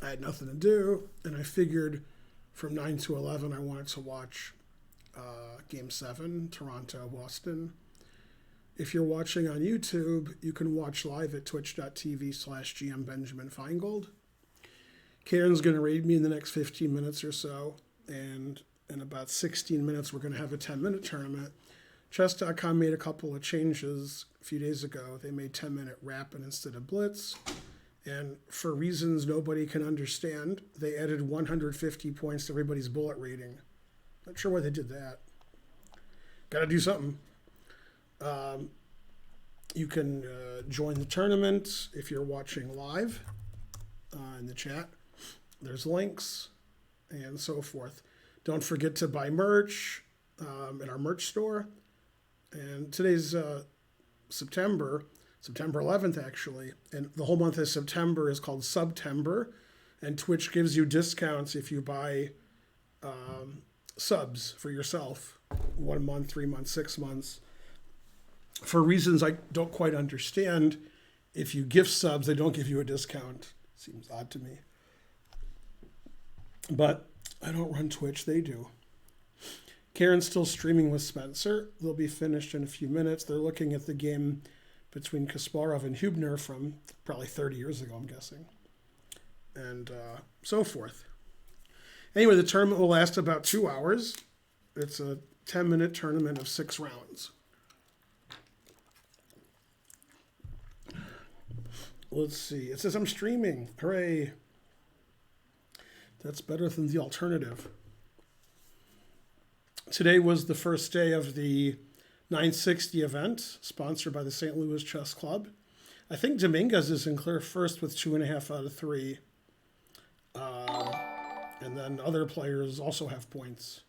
I had nothing to do, and I figured from 9 to 11 I wanted to watch Game 7, Toronto-Boston. If you're watching on YouTube, you can watch live at twitch.tv/GM Benjamin Feingold. Karen's going to raid me in the next 15 minutes or so, and in about 16 minutes, we're going to have a 10-minute tournament. Chess.com made a couple of changes a few days ago. They made 10-minute rapid instead of blitz, and for reasons nobody can understand, they added 150 points to everybody's bullet rating. Not sure why they did that. Got to do something. You can join the tournament if you're watching live in the chat. There's links and so forth. Don't forget to buy merch at our merch store. And today's September 11th actually, and the whole month of September is called Subtember, and Twitch gives you discounts if you buy subs for yourself, 1 month, 3 months, 6 months. For reasons I don't quite understand, if you gift subs, they don't give you a discount. Seems odd to me. But I don't run Twitch, they do. Karen's still streaming with Spencer. They'll be finished in a few minutes. They're looking at the game between Kasparov and Hubner from probably 30 years ago, I'm guessing. And so forth. Anyway, the tournament will last about 2 hours. It's a 10-minute tournament of 6 rounds. Let's see. It says I'm streaming. Hooray. That's better than the alternative. Today was the first day of the 960 event, sponsored by the St. Louis Chess Club. I think Dominguez is in clear first with 2.5 out of 3. And then other players also have points.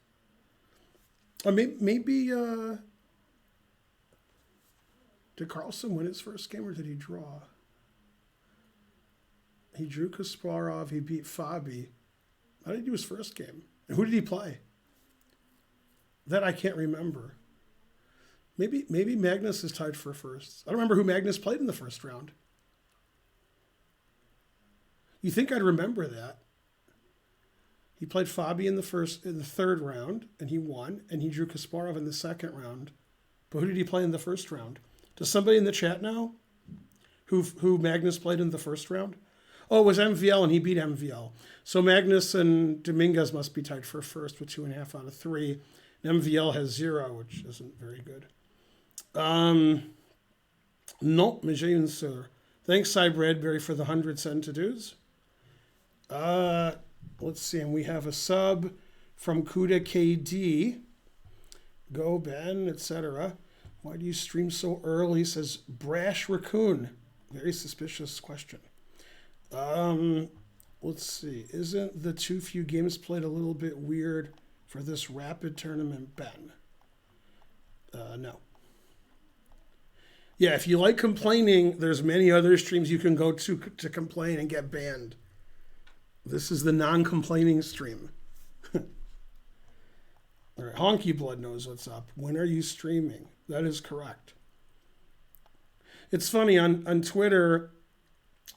Maybe did Carlsen win his first game or did he draw? He drew Kasparov. He beat Fabi. How did he do his first game? And who did he play? That I can't remember. Maybe Magnus is tied for first. I don't remember who Magnus played in the first round. You think I'd remember that? He played Fabi in the third round, and he won, and he drew Kasparov in the second round. But who did he play in the first round? Does somebody in the chat know who Magnus played in the first round? Oh, it was MVL, and he beat MVL. So Magnus and Dominguez must be tied for first with 2.5 out of 3. And MVL has 0, which isn't very good. No, Majin, sir. Thanks, Cy Bradbury, for the 100 cent to-dos. Let's see, and we have a sub from Kuda KD. Go, Ben, etc. Why do you stream so early? Says Brash Raccoon. Very suspicious question. Let's see. Isn't the too few games played a little bit weird for this rapid tournament, Ben? No. Yeah, if you like complaining, there's many other streams you can go to complain and get banned. This is the non-complaining stream. All right, Honky Blood knows what's up. When are you streaming? That is correct. It's funny, on Twitter,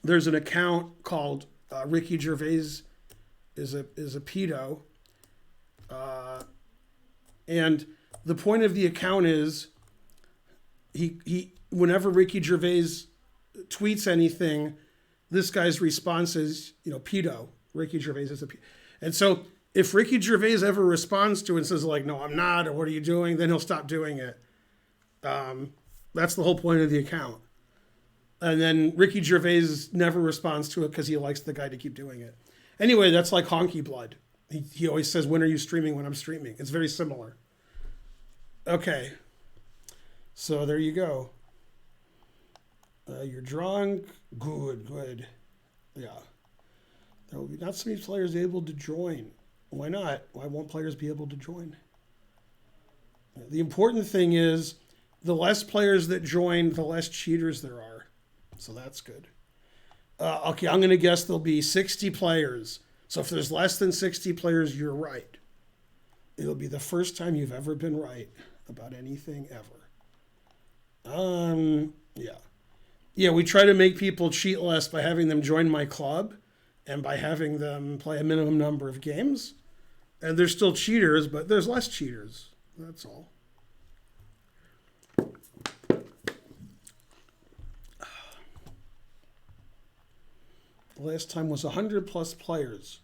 there's an account called Ricky Gervais is a pedo. And the point of the account is he whenever Ricky Gervais tweets anything, this guy's response is, pedo. Ricky Gervais is a pedo. And so if Ricky Gervais ever responds to it and says, like, no, I'm not, or what are you doing, then he'll stop doing it. That's the whole point of the account. And then Ricky Gervais never responds to it because he likes the guy to keep doing it. Anyway, that's like Honky Blood. He always says, when are you streaming? When I'm streaming. It's very similar. Okay. So there you go. You're drunk. Good. Yeah. There will be not so many players able to join. Why not? Why won't players be able to join? The important thing is the less players that join, the less cheaters there are. So that's good. Okay, I'm going to guess there'll be 60 players. So if there's less than 60 players, you're right. It'll be the first time you've ever been right about anything ever. Yeah. Yeah, we try to make people cheat less by having them join my club. and by having them play a minimum number of games. And there's still cheaters, but there's less cheaters. That's all. Last time was 100 plus players.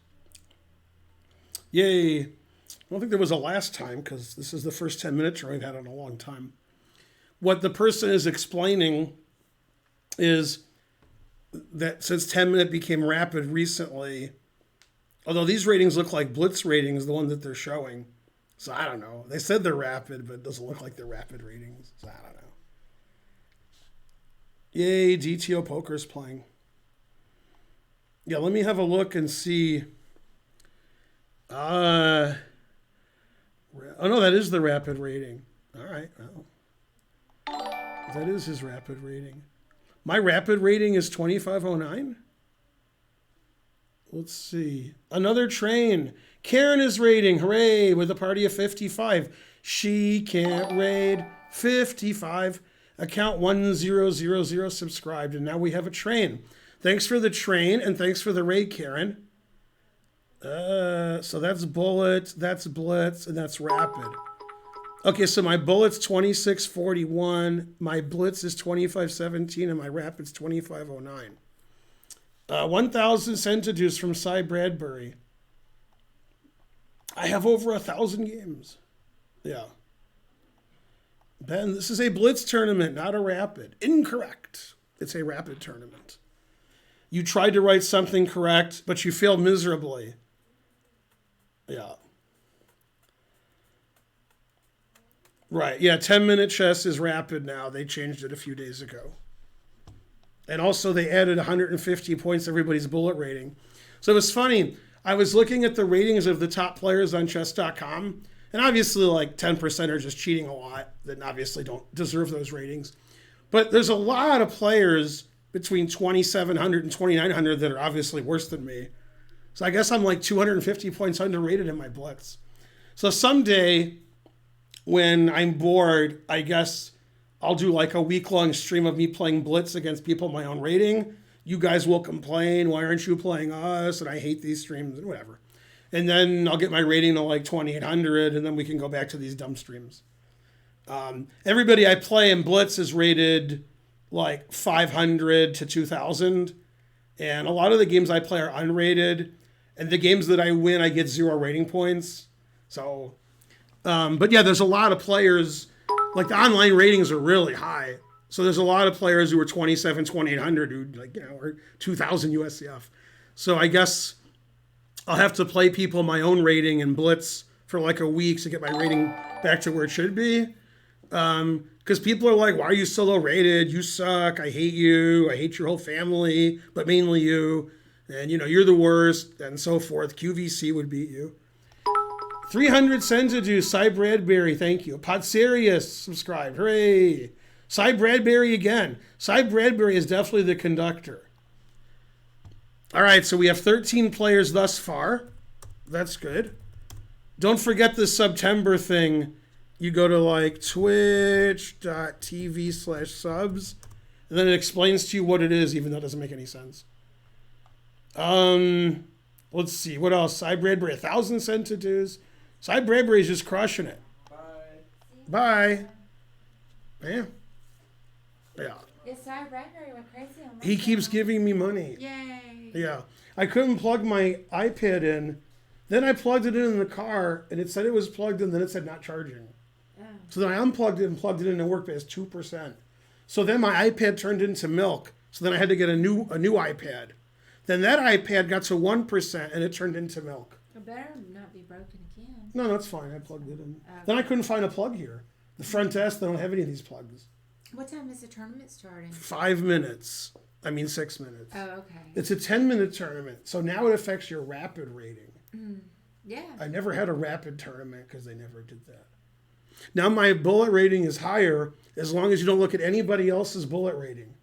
Yay. I don't think there was a last time because this is the first 10-minute tournament I've had in a long time. What the person is explaining is that since 10-minute became rapid recently, although these ratings look like Blitz ratings, the one that they're showing. So I don't know. They said they're rapid, but it doesn't look like they're rapid ratings. So I don't know. Yay, DTO Poker's playing. Yeah, let me have a look and see. Oh, no, that is the rapid rating. All right, well. That is his rapid rating. My rapid rating is 2509. Let's see. Another train. Karen is rating. Hooray, with a party of 55. She can't raid 55. Account 1000 subscribed, and now we have a train. Thanks for the train, and thanks for the raid, Karen. So that's bullet, that's blitz, and that's rapid. Okay, so my bullet's 2641, my blitz is 2517, and my rapid's 2509. 1,000 centidues from Cy Bradbury. I have over 1,000 games. Yeah. Ben, this is a blitz tournament, not a rapid. Incorrect. It's a rapid tournament. You tried to write something correct, but you failed miserably. Yeah. Right. Yeah, 10-minute chess is rapid now. They changed it a few days ago. And also they added 150 points to everybody's bullet rating. So it was funny. I was looking at the ratings of the top players on chess.com, and obviously like 10% are just cheating a lot that obviously don't deserve those ratings. But there's a lot of players between 2,700 and 2,900 that are obviously worse than me. So I guess I'm like 250 points underrated in my blitz. So someday when I'm bored, I guess I'll do like a week-long stream of me playing blitz against people my own rating. You guys will complain, why aren't you playing us? And I hate these streams and whatever. And then I'll get my rating to like 2,800, and then we can go back to these dumb streams. Everybody I play in blitz is rated like 500 to 2,000. And a lot of the games I play are unrated. And the games that I win, I get 0 rating points. So, but yeah, there's a lot of players, like the online ratings are really high. So there's a lot of players who are 27, 2,800 who like, are 2,000 USCF. So I guess I'll have to play people my own rating in blitz for like a week to get my rating back to where it should be. Because people are like, why are you so low rated? You suck. I hate you. I hate your whole family, but mainly you. And, you're the worst, and so forth. QVC would beat you. 300 Senzu, Cy Bradbury, thank you. Podserius, subscribed. Hooray. Cy Bradbury again. Cy Bradbury is definitely the conductor. All right, so we have 13 players thus far. That's good. Don't forget the September thing. You go to like twitch.tv/subs, and then it explains to you what it is, even though it doesn't make any sense. Let's see. What else? Cy Bradbury, 1,000 Senzu. Cy Bradbury's just crushing it. Bye. Yeah. Yeah. Yeah, Cy Bradbury went crazy on He keeps giving me money. Yay. Yeah. I couldn't plug my iPad in. Then I plugged it in the car, and it said it was plugged in, then it said not charging. Oh. So then I unplugged it and plugged it in and it worked, but it's 2%. So then my iPad turned into milk. So then I had to get a new iPad. Then that iPad got to 1% and it turned into milk. It better not be broken again. No, that's fine. I plugged it in. Okay. Then I couldn't find a plug here. The front desk, they don't have any of these plugs. What time is the tournament starting? 5 minutes. 6 minutes. Oh, okay. It's a 10-minute tournament. So now it affects your rapid rating. Yeah. I never had a rapid tournament because they never did that. Now my bullet rating is higher as long as you don't look at anybody else's bullet rating.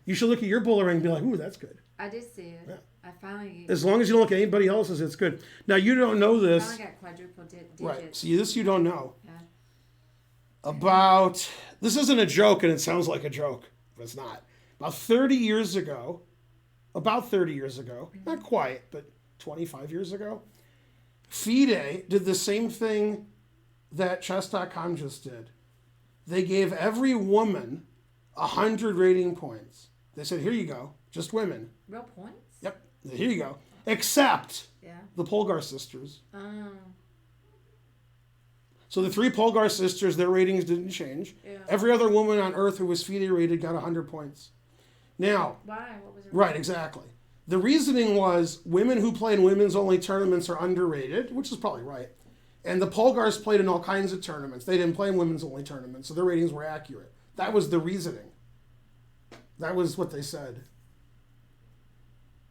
You should look at your bullet rating and be like, ooh, that's good. I did see it. Yeah. I finally. As long as you don't look at anybody else's, it's good. Now you don't know this. I finally got quadruple digits. Right. See, this you don't know. Yeah. This isn't a joke and it sounds like a joke, but it's not. About 30 years ago, about 30 years ago. Not quite, but 25 years ago. FIDE did the same thing that chess.com just did. They gave every woman 100 rating points. They said, here you go, just women. Real points? Yep, here you go. Except Yeah. the Polgar sisters. Oh. So the 3 Polgar sisters, their ratings didn't change. Yeah. Every other woman on earth who was FIDE rated got 100 points. Now, Why? What was it? right, exactly. The reasoning was women who play in women's only tournaments are underrated, which is probably right. And the Polgars played in all kinds of tournaments. They didn't play in women's only tournaments, so their ratings were accurate. That was the reasoning. That was what they said.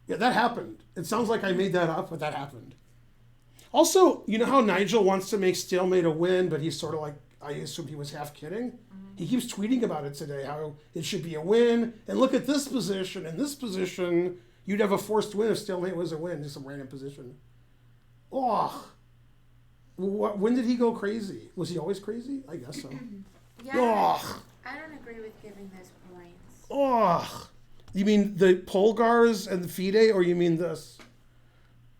Yeah, that happened. It sounds like I made that up, but that happened. Also, you know how Nigel wants to make Stalemate a win, but he's sort of like, I assume he was half kidding? He keeps tweeting about it today, how it should be a win. And look at this position. In this position, you'd have a forced win if Stalemate was a win, just some random position. Oh, when did he go crazy? Was he always crazy? I guess so. Yeah, Oh, I don't agree with giving those points. oh. You mean the Polgars and the FIDE, or you mean this?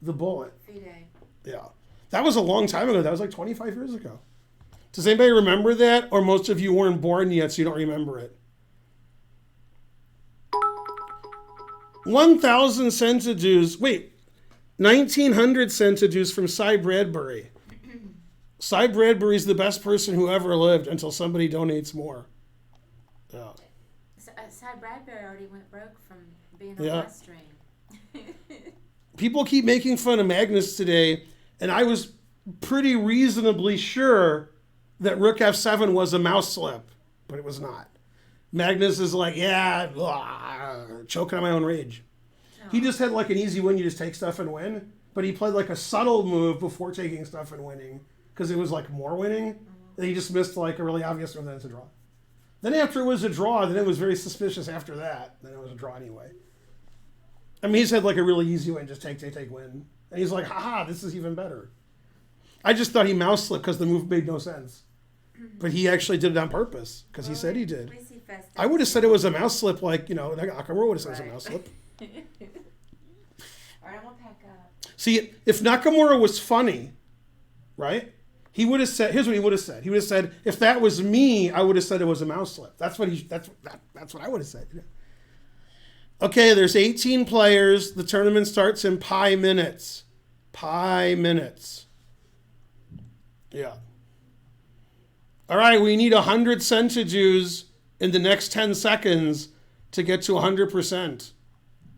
The bullet. FIDE. Yeah. That was a long time ago. That was like 25 years ago. Does anybody remember that? Or most of you weren't born yet, so you don't remember it. 1,000 centidues. Wait. 1,900 centidues from Cy Bradbury. Cy Bradbury's the best person who ever lived until somebody donates more. Yeah. Cy Bradbury already went broke from being on Yeah. my stream. People keep making fun of Magnus today, and I was pretty reasonably sure that Rook F7 was a mouse slip, but it was not. Magnus is like, yeah, blah, choking on my own rage. He just had like an easy win, you just take stuff and win, but he played like a subtle move before taking stuff and winning, because it was like more winning, and he just missed like a really obvious one, then it's a draw. Then after it was a draw, then it was very suspicious after that, then it was a draw anyway. I mean, he's had like a really easy win, just take, win. And he's like, haha, this is even better. I just thought he mouse slipped because the move made no sense. But he actually did it on purpose because he said he did. We see Festus. I would have said it was a mouse slip, like, Nakamura would have said it was a Right. mouse slip. All right, I'm gonna pack up. See, if Nakamura was funny, right? He would have said, here's what he would have said. He would have said, if that was me, I would have said it was a mouse slip. That's what I would have said. Okay, there's 18 players. The tournament starts in pi minutes. Pi minutes. Yeah. All right, we need 100 centijues in the next 10 seconds to get to 100%.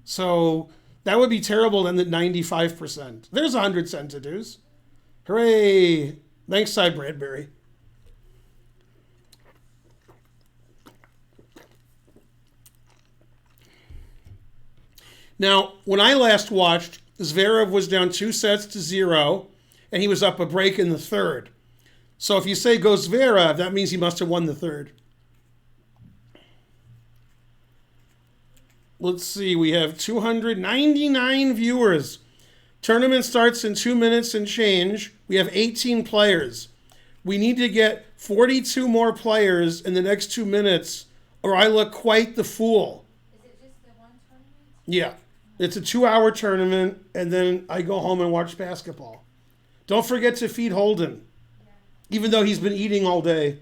So that would be terrible then at 95%. There's 100 centijues. Hooray. Thanks, Cy Bradbury. Now, when I last watched, Zverev was down 2-0, and he was up a break in the third. So if you say go Zverev, that means he must have won the third. Let's see, we have 299 viewers. Tournament starts in 2 minutes and change. We have 18 players. We need to get 42 more players in the next 2 minutes, or I look quite the fool. Is it just the one tournament? Yeah. It's a 2-hour tournament, and then I go home and watch basketball. Don't forget to feed Holden, even though he's been eating all day.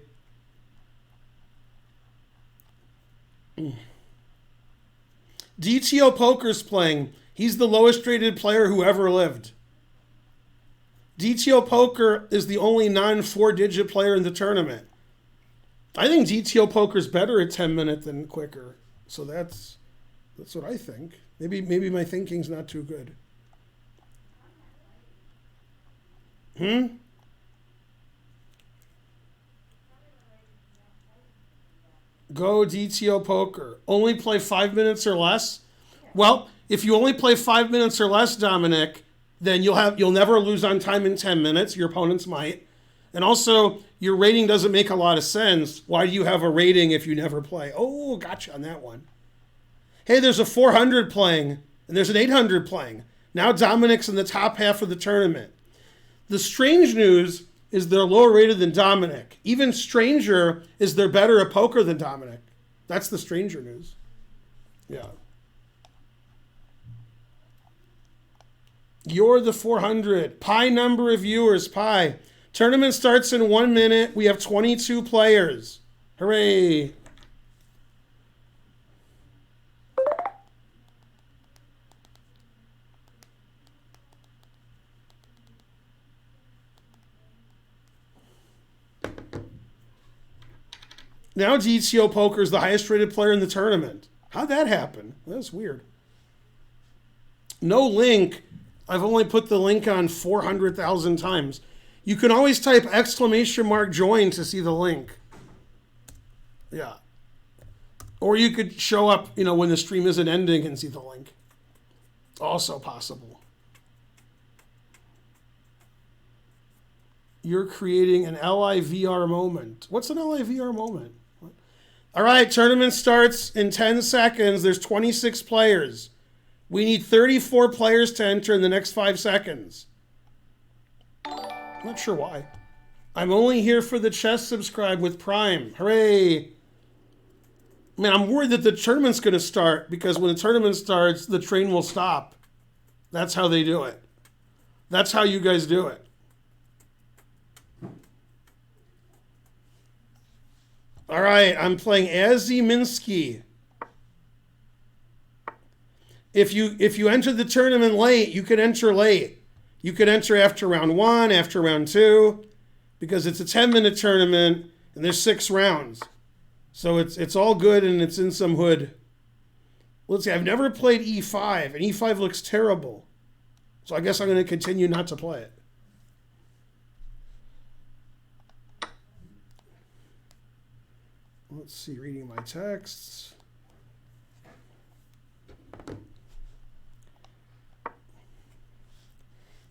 DTO Poker's playing. He's the lowest rated player who ever lived. DTO Poker is the only non-4-digit player in the tournament. I think DTO Poker's better at 10 minute than quicker. So that's what I think. Maybe my thinking's not too good. Go DTO Poker. Only play 5 minutes or less? Well, if you only play 5 minutes or less, Dominic, then you'll never lose on time in 10 minutes. Your opponents might. And also, your rating doesn't make a lot of sense. Why do you have a rating if you never play? Oh, gotcha on that one. Hey, there's a 400 playing, and there's an 800 playing. Now Dominic's in the top half of the tournament. The strange news is they're lower rated than Dominic. Even stranger is they're better at poker than Dominic. That's the stranger news. Yeah. You're the 400. Pi number of viewers, pi. Tournament starts in 1 minute. We have 22 players. Hooray. Now DTO Poker is the highest rated player in the tournament. How'd that happen? That's weird. No link. I've only put the link on 400,000 times. You can always type !join to see the link. Yeah. Or you could show up, when the stream isn't ending and see the link. Also possible. You're creating an LIVR moment. What's an LIVR moment? What? All right, tournament starts in 10 seconds. There's 26 players. We need 34 players to enter in the next 5 seconds. I'm not sure why. I'm only here for the chess subscribe with Prime. Hooray. Man, I'm worried that the tournament's going to start because when the tournament starts, the train will stop. That's how they do it. That's how you guys do it. All right, I'm playing Azzy Minsky. If you enter the tournament late, you can enter late. You could enter after round 1, after round 2, because it's a 10-minute tournament and there's 6 rounds. So it's all good and it's in some hood. Let's see, I've never played E5, and E5 looks terrible. So I guess I'm going to continue not to play it. Let's see, reading my texts.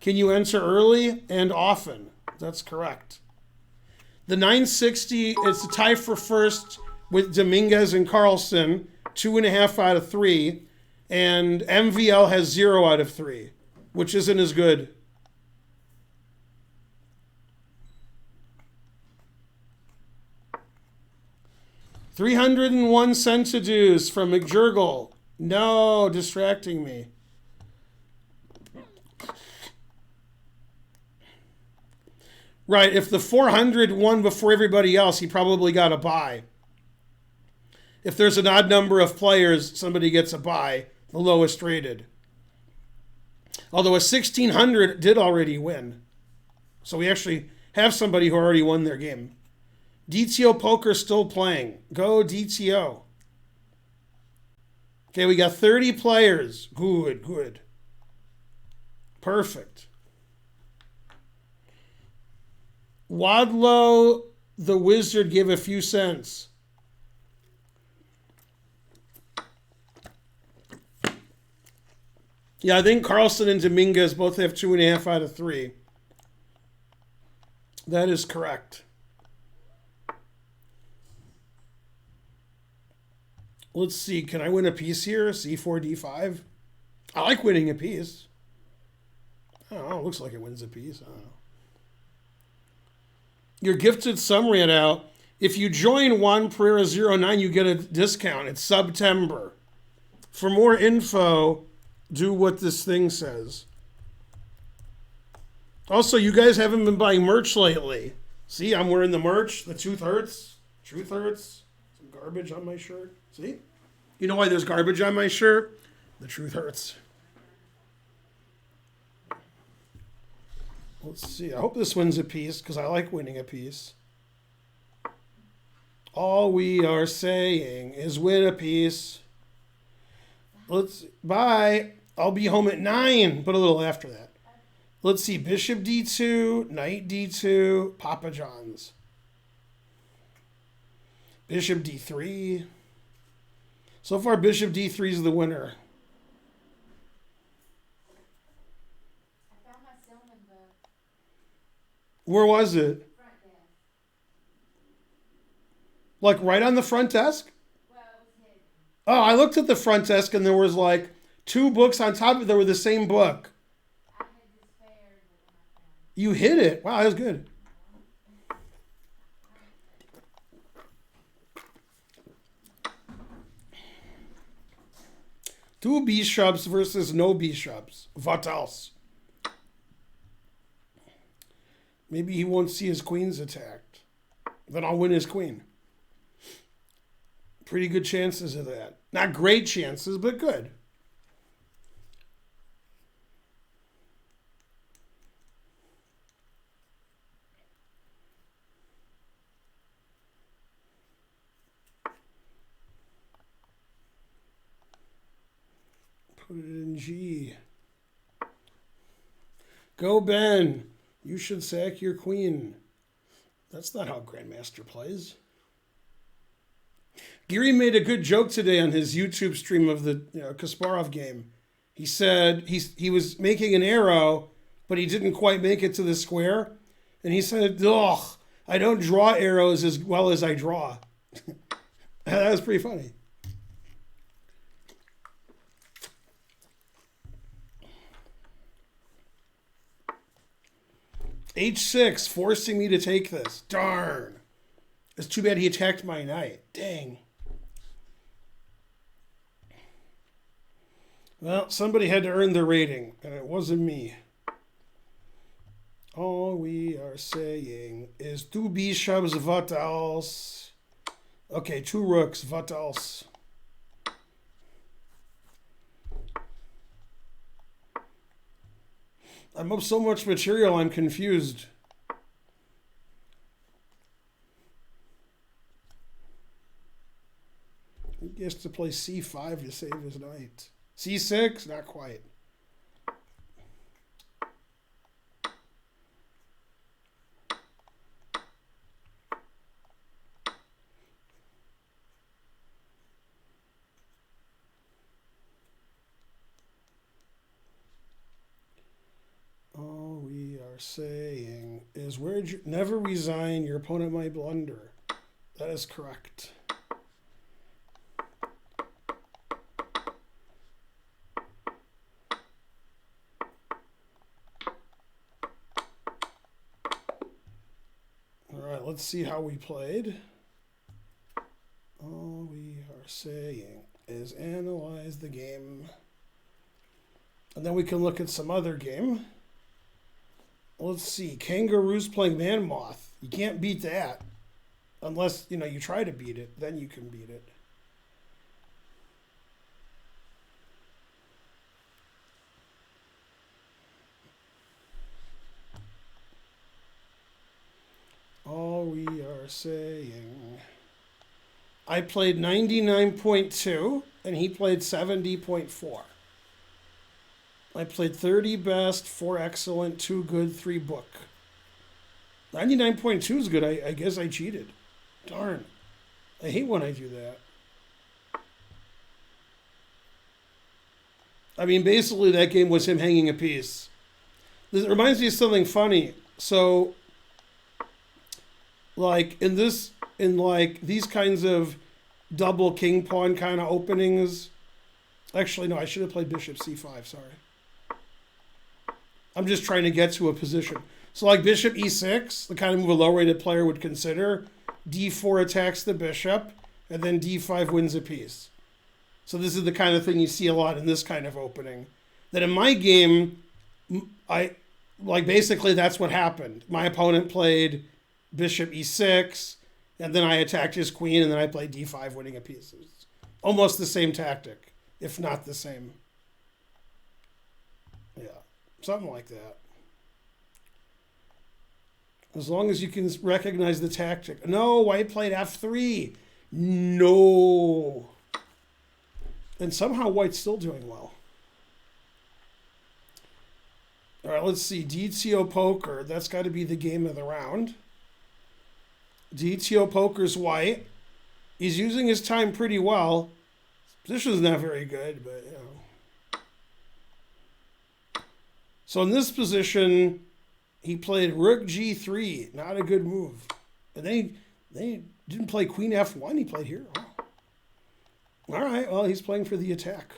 Can you enter early and often? That's correct. The 960 is the tie for first with Dominguez and Carlsen, 2.5 out of 3. And MVL has 0 out of 3, which isn't as good. $301 centidues from McJurgle. No, distracting me. Right, if the 400 won before everybody else, he probably got a bye. If there's an odd number of players, somebody gets a bye, the lowest rated. Although a 1600 did already win. So we actually have somebody who already won their game. DTO Poker still playing. Go DTO. Okay, we got 30 players. Good, good. Perfect. Wadlow the Wizard gave a few cents. Yeah, I think Carlsen and Dominguez both have 2.5 out of 3. That is correct. Let's see, can I win a piece here? C4, D5? I like winning a piece. I don't know, it looks like it wins a piece. I don't know. Your gifted sum ran out. If you join Juan Pereira 09, you get a discount. It's September. For more info, do what this thing says. Also, you guys haven't been buying merch lately. See, I'm wearing the merch. The Truth Hurts. Truth Hurts. Some garbage on my shirt. See? You know why there's garbage on my shirt? The Truth Hurts. Let's see. I hope this wins a piece because I like winning a piece. All we are saying is win a piece. Bye. I'll be home at 9, but a little after that. Let's see. Bishop D2, Knight D2, Papa John's. Bishop D3. So far, Bishop D3 is the winner. I found my Stillman book. Where was it? Front desk. Like right on the front desk? Well, it was hidden. Oh, I looked at the front desk and there was like 2 books on top of it that were the same book. I had despaired when I found it. You hid it. Wow, that was good. Two bishops versus no bishops. What else? Maybe he won't see his queens attacked. Then I'll win his queen. Pretty good chances of that. Not great chances, but good. Put it in G. Go, Ben. You should sack your queen. That's not how Grandmaster plays. Geary made a good joke today on his YouTube stream of the Kasparov game. He said he was making an arrow, but he didn't quite make it to the square. And he said, ugh, I don't draw arrows as well as I draw. That was pretty funny. H6, forcing me to take this. Darn. It's too bad he attacked my knight. Dang. Well, somebody had to earn the rating, and it wasn't me. All we are saying is two bishops, what else? Okay, two rooks, what else? I'm up so much material, I'm confused. He has to play c5 to save his knight. c6? Not quite. All we are saying is never resign, your opponent might blunder. That is correct. All right, let's see how we played. All we are saying is analyze the game. And then we can look at some other game. Let's see. Kangaroos playing Man Moth. You can't beat that. Unless, you try to beat it. Then you can beat it. All we are saying. I played 99.2 and he played 70.4. I played 30 best, 4 excellent, 2 good, 3 book. 99.2 is good. I guess I cheated. Darn. I hate when I do that. I mean, basically that game was him hanging a piece. This reminds me of something funny. So, in these kinds of double king pawn kind of openings. Actually, no, I should have played bishop c5, sorry. I'm just trying to get to a position. So bishop e6, the kind of move a low-rated player would consider. d4 attacks the bishop, and then d5 wins a piece. So this is the kind of thing you see a lot in this kind of opening. That in my game, basically that's what happened. My opponent played bishop e6, and then I attacked his queen, and then I played d5, winning a piece. It's almost the same tactic, if not the same. Yeah. Something like that. As long as you can recognize the tactic. No, white played f3. No. And somehow white's still doing well. All right, let's see. DTO Poker. That's got to be the game of the round. DTO Poker's white. He's using his time pretty well. Position's not very good, but, So in this position, he played rook g3. Not a good move. And then he didn't play queen f1. He played here. Oh. All right, well, he's playing for the attack.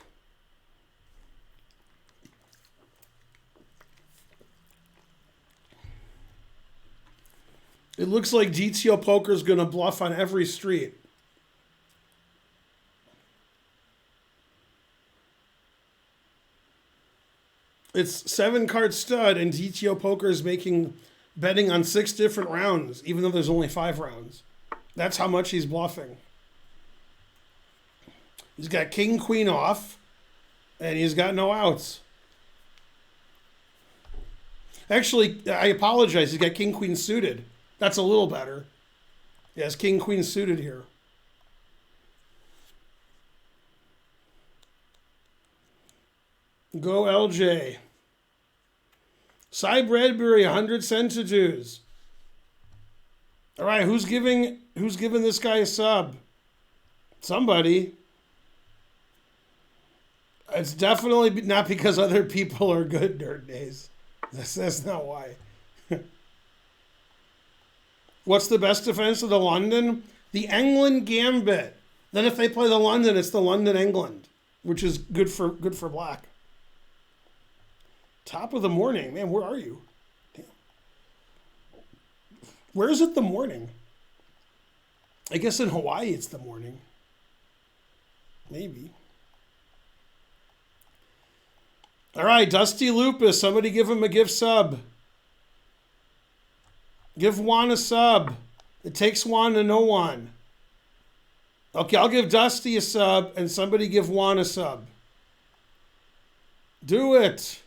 It looks like DTO Poker's going to bluff on every street. It's 7-card stud, and DTO Poker is making betting on 6 different rounds, even though there's only 5 rounds. That's how much he's bluffing. He's got king, queen off, and he's got no outs. Actually, I apologize. He's got king, queen suited. That's a little better. He has king, queen suited here. Go LJ. Cy Bradbury, 100 centitudes. All right, who's giving this guy a sub? Somebody. It's definitely not because other people are good, Nerd Days. That's not why. What's the best defense of the London? The England Gambit. Then if they play the London, it's the London England, which is good for black. Top of the morning. Man, where are you? Damn. Where is it the morning? I guess in Hawaii it's the morning. Maybe. All right, Dusty Lupus. Somebody give him a gift sub. Give Juan a sub. It takes Juan to know Juan. Okay, I'll give Dusty a sub and somebody give Juan a sub. Do it.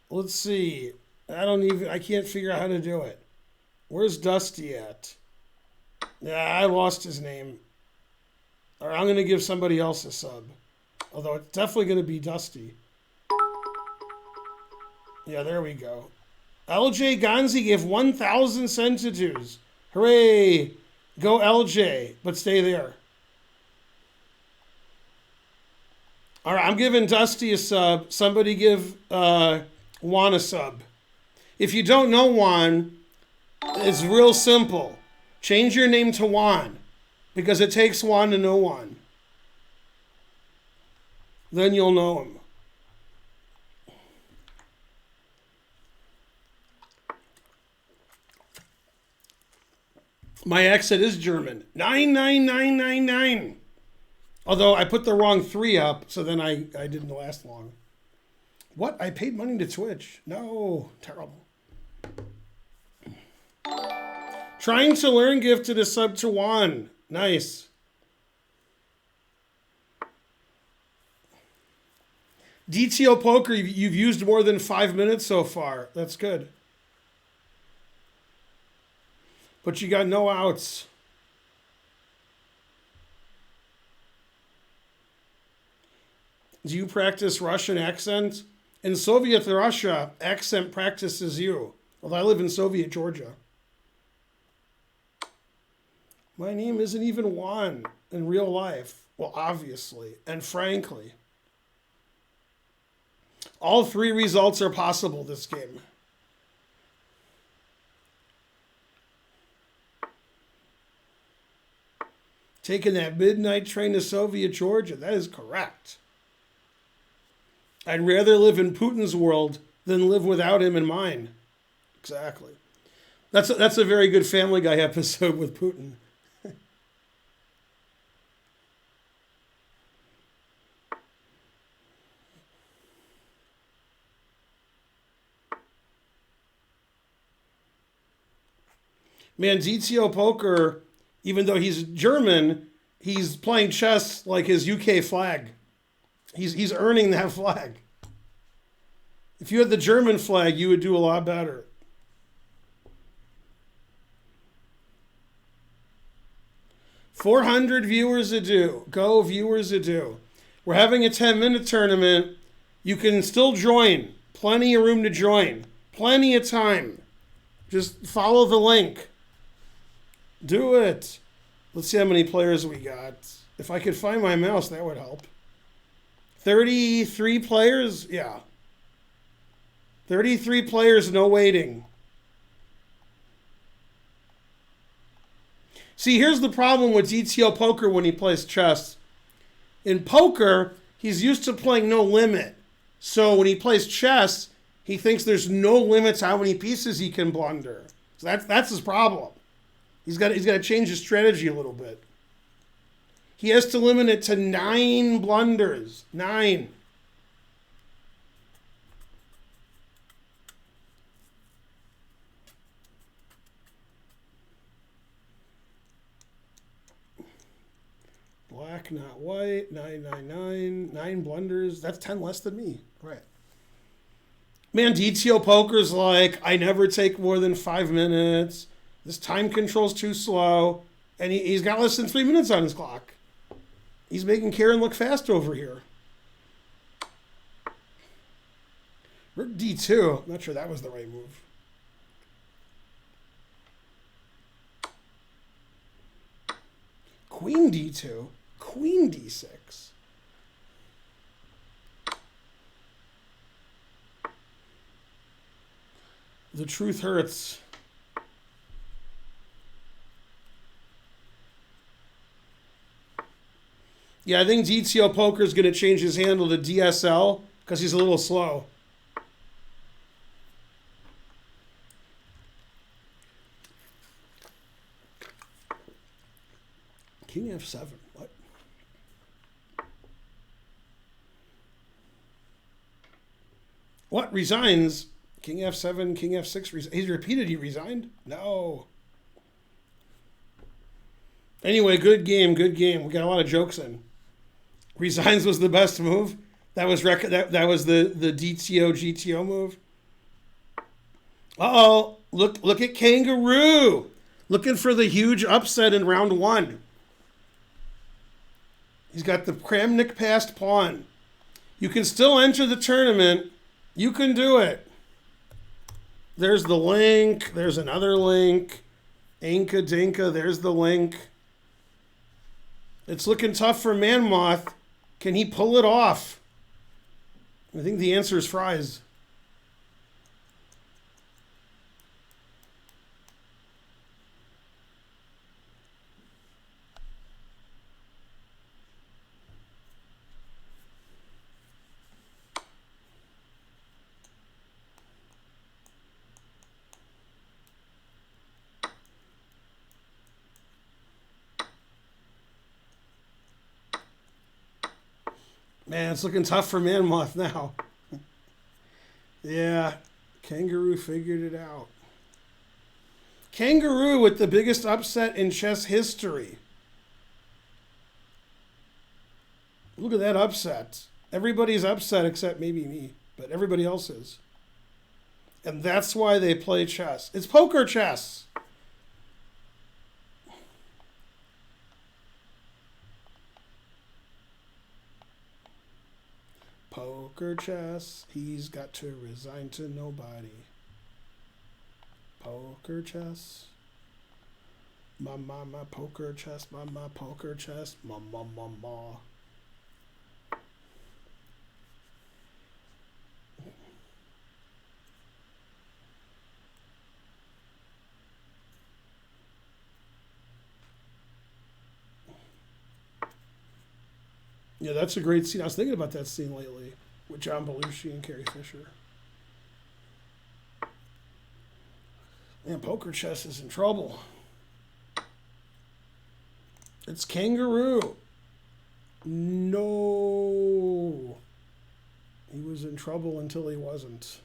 Let's see. I can't figure out how to do it. Where's Dusty at? Yeah, I lost his name. All right, I'm going to give somebody else a sub. Although it's definitely going to be Dusty. Yeah, there we go. LJ Gonzi gave 1,000 centitudes. Hooray! Go LJ, but stay there. All right, I'm giving Dusty a sub. Somebody give Juan a sub. If you don't know Juan, it's real simple. Change your name to Juan because it takes Juan to know Juan. Then you'll know him. My exit is German. 99999. Although I put the wrong 3 up, so then I didn't last long. What? I paid money to Twitch. No. Terrible. Trying to learn gifted a sub to Juan. Nice. DTO Poker, you've used more than 5 minutes so far. That's good. But you got no outs. Do you practice Russian accent? In Soviet Russia, accent practice is you. Although I live in Soviet Georgia. My name isn't even Juan in real life. Well, obviously and frankly. All 3 results are possible this game. Taking that midnight train to Soviet Georgia. That is correct. I'd rather live in Putin's world than live without him in mine. Exactly. That's a very good Family Guy episode with Putin. Man, DTO Poker, even though he's German, he's playing chess like his UK flag. He's earning that flag. If you had the German flag, you would do a lot better. $400 viewers a do. Go viewers a do. We're having a 10-minute tournament. You can still join. Plenty of room to join. Plenty of time. Just follow the link. Do it. Let's see how many players we got. If I could find my mouse, that would help. 33 players? Yeah. 33 players, no waiting. See, here's the problem with DTO Poker when he plays chess. In poker, he's used to playing no limit. So when he plays chess, he thinks there's no limits how many pieces he can blunder. So that's his problem. He's got to change his strategy a little bit. He has to limit it to 9 blunders. 9. . black, not white. 999. 9 blunders. That's 10 less than me. Right. Man, DTO Poker's like, I never take more than 5 minutes. This time control's too slow. And he's got less than 3 minutes on his clock. He's making Karen look fast over here. Rook D2. I'm not sure that was the right move. Queen D2. Queen D6. The truth hurts. Yeah, I think DTO Poker is going to change his handle to DSL because he's a little slow. King F7. What? What? Resigns? King F7, King F6. He's repeated he resigned? No. Anyway, good game, good game. We got a lot of jokes in. Resigns was the best move. That was that was the DTO GTO move. Uh-oh. Look at Kangaroo. Looking for the huge upset in round 1. He's got the Kramnik passed pawn. You can still enter the tournament. You can do it. There's the link. There's another link. Inka Dinka. There's the link. It's looking tough for Manmoth. Can he pull it off? I think the answer is fries. Man, it's looking tough for Manmoth now. Yeah, Kangaroo figured it out. Kangaroo with the biggest upset in chess history. Look at that upset. Everybody's upset except maybe me, but everybody else is. And that's why they play chess. It's poker chess. Poker chess, he's got to resign to nobody. Poker chess. My poker chess, my poker chess, ma. Yeah, that's a great scene. I was thinking about that scene lately with John Belushi and Carrie Fisher. Man, poker chess is in trouble. It's Kangaroo. No. He was in trouble until he wasn't.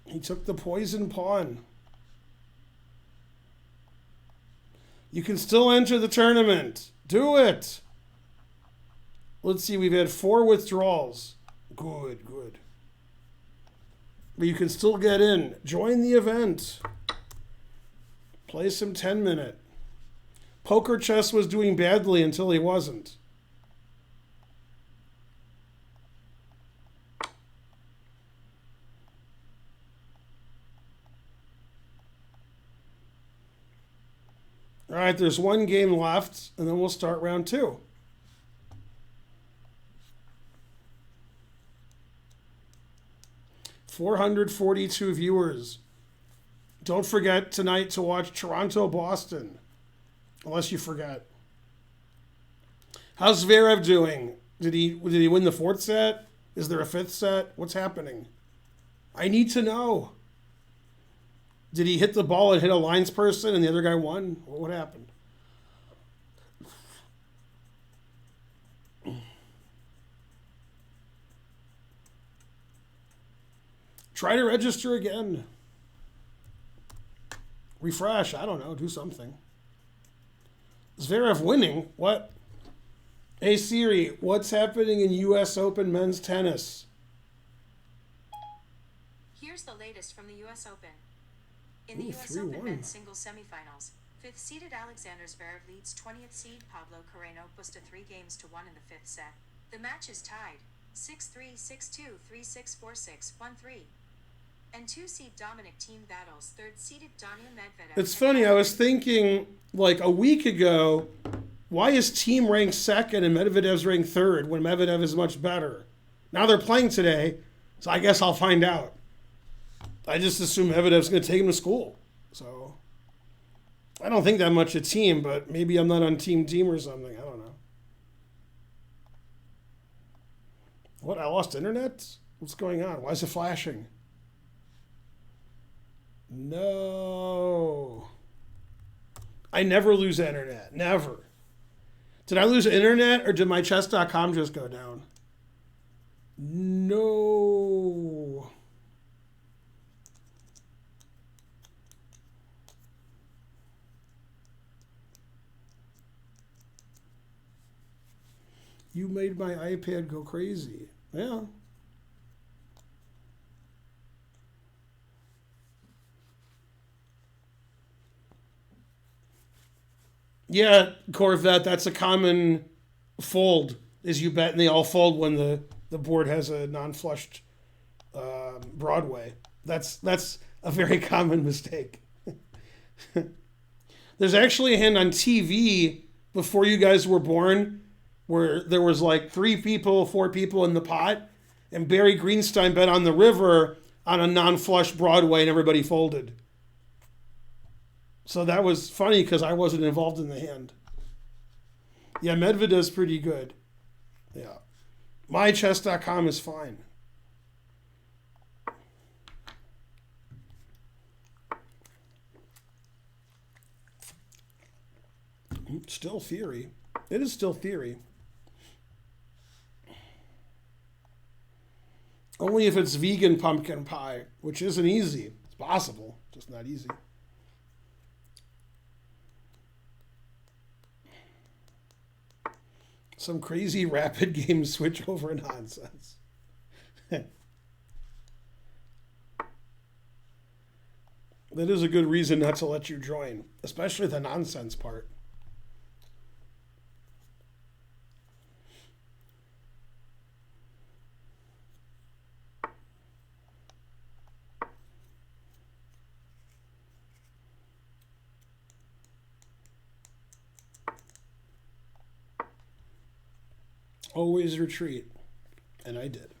He took the poison pawn. You can still enter the tournament. Do it. Let's see, we've had 4 withdrawals. Good. But you can still get in. Join the event. Play some 10-minute. Poker chess was doing badly until he wasn't. All right, there's 1 game left, and then we'll start round 2. $442 viewers. Don't forget tonight to watch Toronto-Boston, unless you forget. How's Zverev doing? Did he win the 4th set? Is there a 5th set? What's happening? I need to know. Did he hit the ball and hit a lines person and the other guy won? What happened? Try to register again. Refresh. I don't know. Do something. Zverev winning? What? Hey Siri, what's happening in U.S. Open men's tennis? Here's the latest from the U.S. Open. In the Ooh, U.S. Open 3-1. men's singles semifinals, fifth-seeded Alexander Zverev leads 20th seed Pablo Carreno Busta 3-1 in the fifth set. The match is tied 6-3, 6-2, 3-6, 4-6, 1-3. And two-seed Dominic Thiem battles third-seeded Daniil Medvedev. It's funny, I was thinking like a week ago, why is Thiem ranked second and Medvedev's ranked third when Medvedev is much better? Now they're playing today, so I guess I'll find out. I just assume Medvedev's going to take him to school. So I don't think that much of Thiem, but maybe I'm not on Team or something. I don't know. What? I lost internet? What's going on? Why is it flashing? No. I never lose internet. Never. Did I lose internet or did my chess.com just go down? No. You made my iPad go crazy. Yeah. Yeah, Corvette, that's a common fold, is you bet and they all fold when the board has a non-flushed Broadway. That's a very common mistake. There's actually a hand on TV before you guys were born where there was like 4 people in the pot, and Barry Greenstein bet on the river on a non-flush Broadway and everybody folded. So that was funny because I wasn't involved in the hand. Yeah, Medvedev's pretty good. Yeah. MyChess.com is fine. Still theory. It is still theory. Only if it's vegan pumpkin pie, which isn't easy. It's possible, just not easy. Some crazy rapid game switch over nonsense. That is a good reason not to let you join, especially the nonsense part. Always retreat. And I did.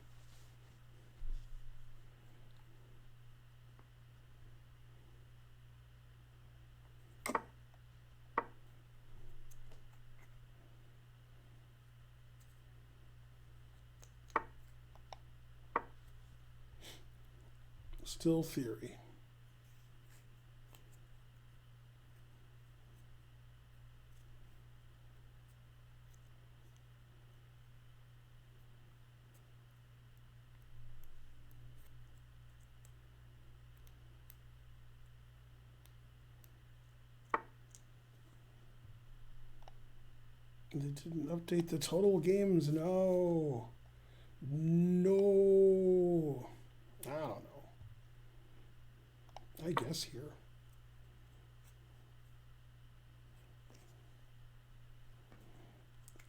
Still theory. They didn't update the total games. No. No. I don't know. I guess here.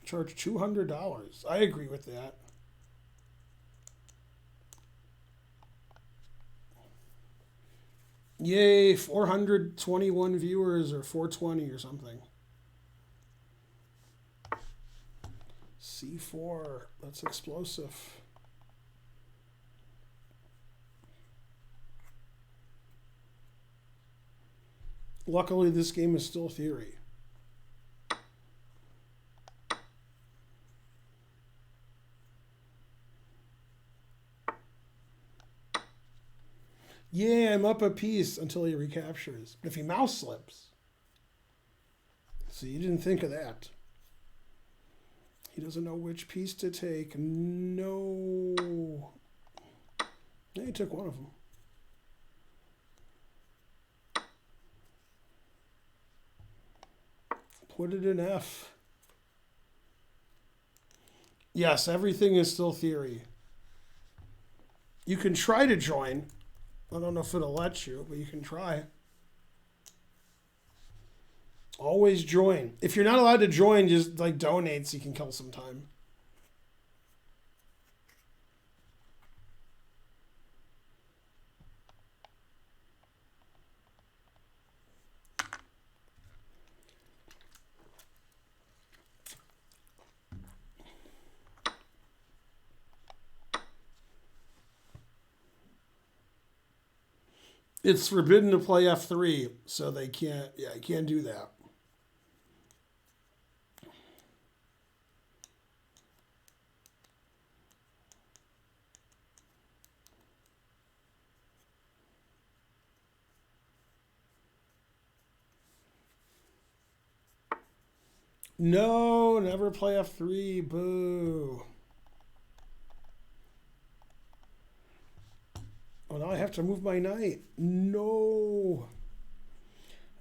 Charge $200. I agree with that. Yay, 421 viewers or 420 or something. C4, that's explosive. Luckily, this game is still theory. Yeah, I'm up a piece until he recaptures. If he mouse slips. See, you didn't think of that. He doesn't know which piece to take. No. Yeah, he took one of them. put it in F. Yes, everything is still theory. You can try to join. I don't know if it'll let you, but you can try. Always join. If you're not allowed to join, just like donate so you can kill some time. It's forbidden to play F3, so they can't, yeah, you can't do that. No, never play F3, boo. Oh, now I have to move my knight. No.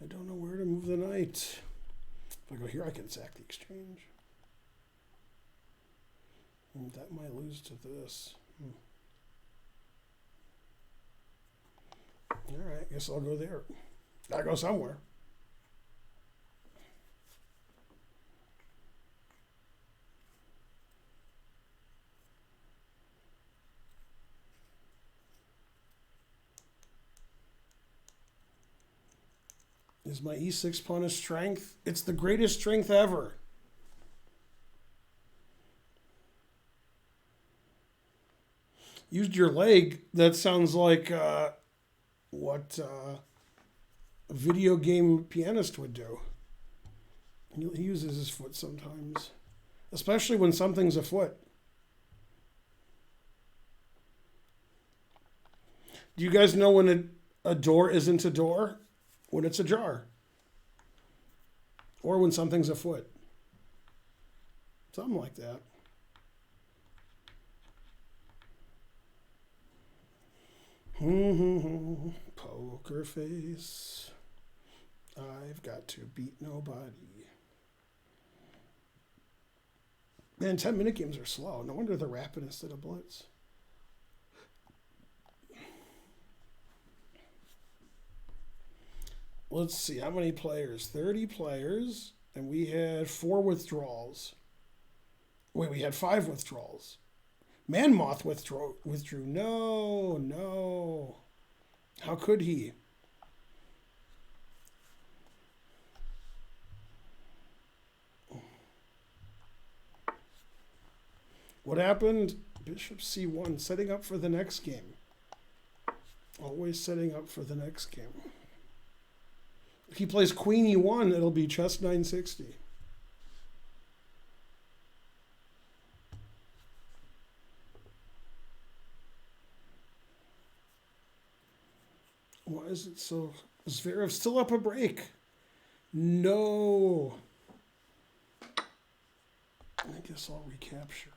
I don't know where to move the knight. If I go here, I can sack the exchange. That might lose to this. All right, I guess I'll go there. Gotta go somewhere. Is my E6 pawn a strength? It's the greatest strength ever. Used your leg. That sounds like what a video game pianist would do. He uses his foot sometimes, especially when something's afoot. Do you guys know when a door isn't a door? When it's ajar. Or when something's afoot. Something like that. Poker face. I've got to beat nobody. Man, 10-minute games are slow. No wonder they're rapid instead of blitz. Let's see, how many players? 30 players, and we had 4 withdrawals. Wait, we had 5 withdrawals. Manmoth withdrew. No. How could he? What happened? Bishop C1, setting up for the next game. Always setting up for the next game. If he plays Queen E1, it'll be chess 960. Why is it so... Zverev still up a break. No. I guess I'll recapture.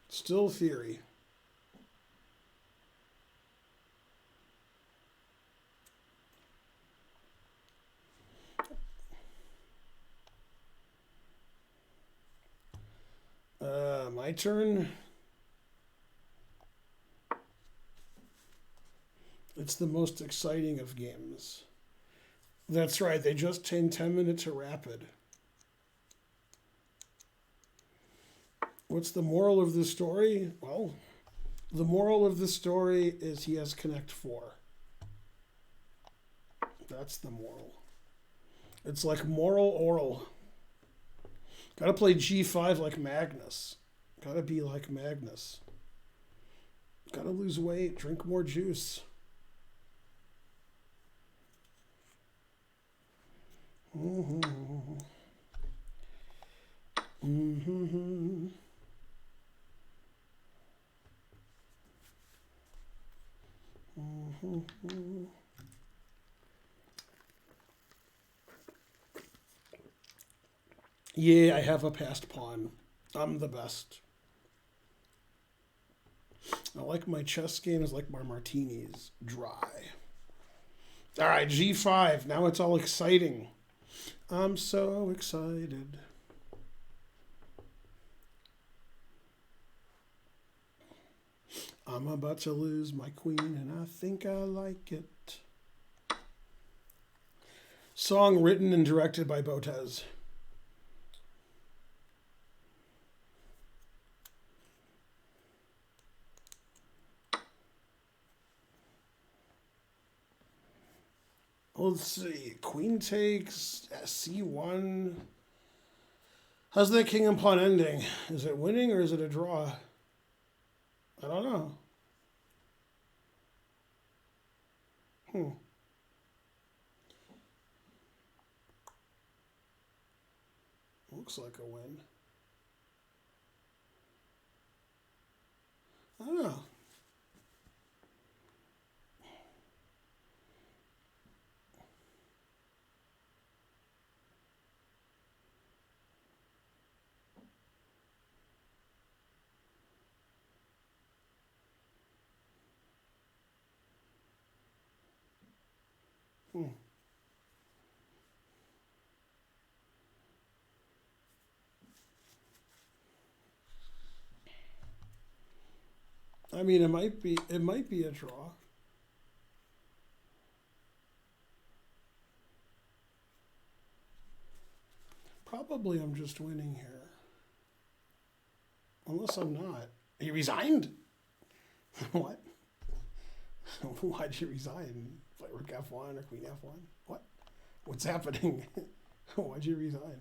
Still theory. My turn. It's the most exciting of games. That's right, they just changed 10 minutes to rapid. What's the moral of the story? Well, the moral of the story is he has Connect 4. That's the moral. It's like moral oral. Gotta play G5 like Magnus. Gotta be like Magnus. Gotta lose weight, drink more juice. Yeah, I have a passed pawn. I'm the best. I like my chess games like my martinis dry. All right, G5. Now it's all exciting. I'm so excited. I'm about to lose my queen, and I think I like it. Song written and directed by Botez. Let's see. Queen takes C1. How's that king and pawn ending? Is it winning or is it a draw? I don't know. Looks like a win. I don't know. I mean, it might be a draw. Probably I'm just winning here. Unless I'm not. He resigned? What? Why'd you resign? Play Rook F1 or Queen F1? What? What's happening? Why'd you resign?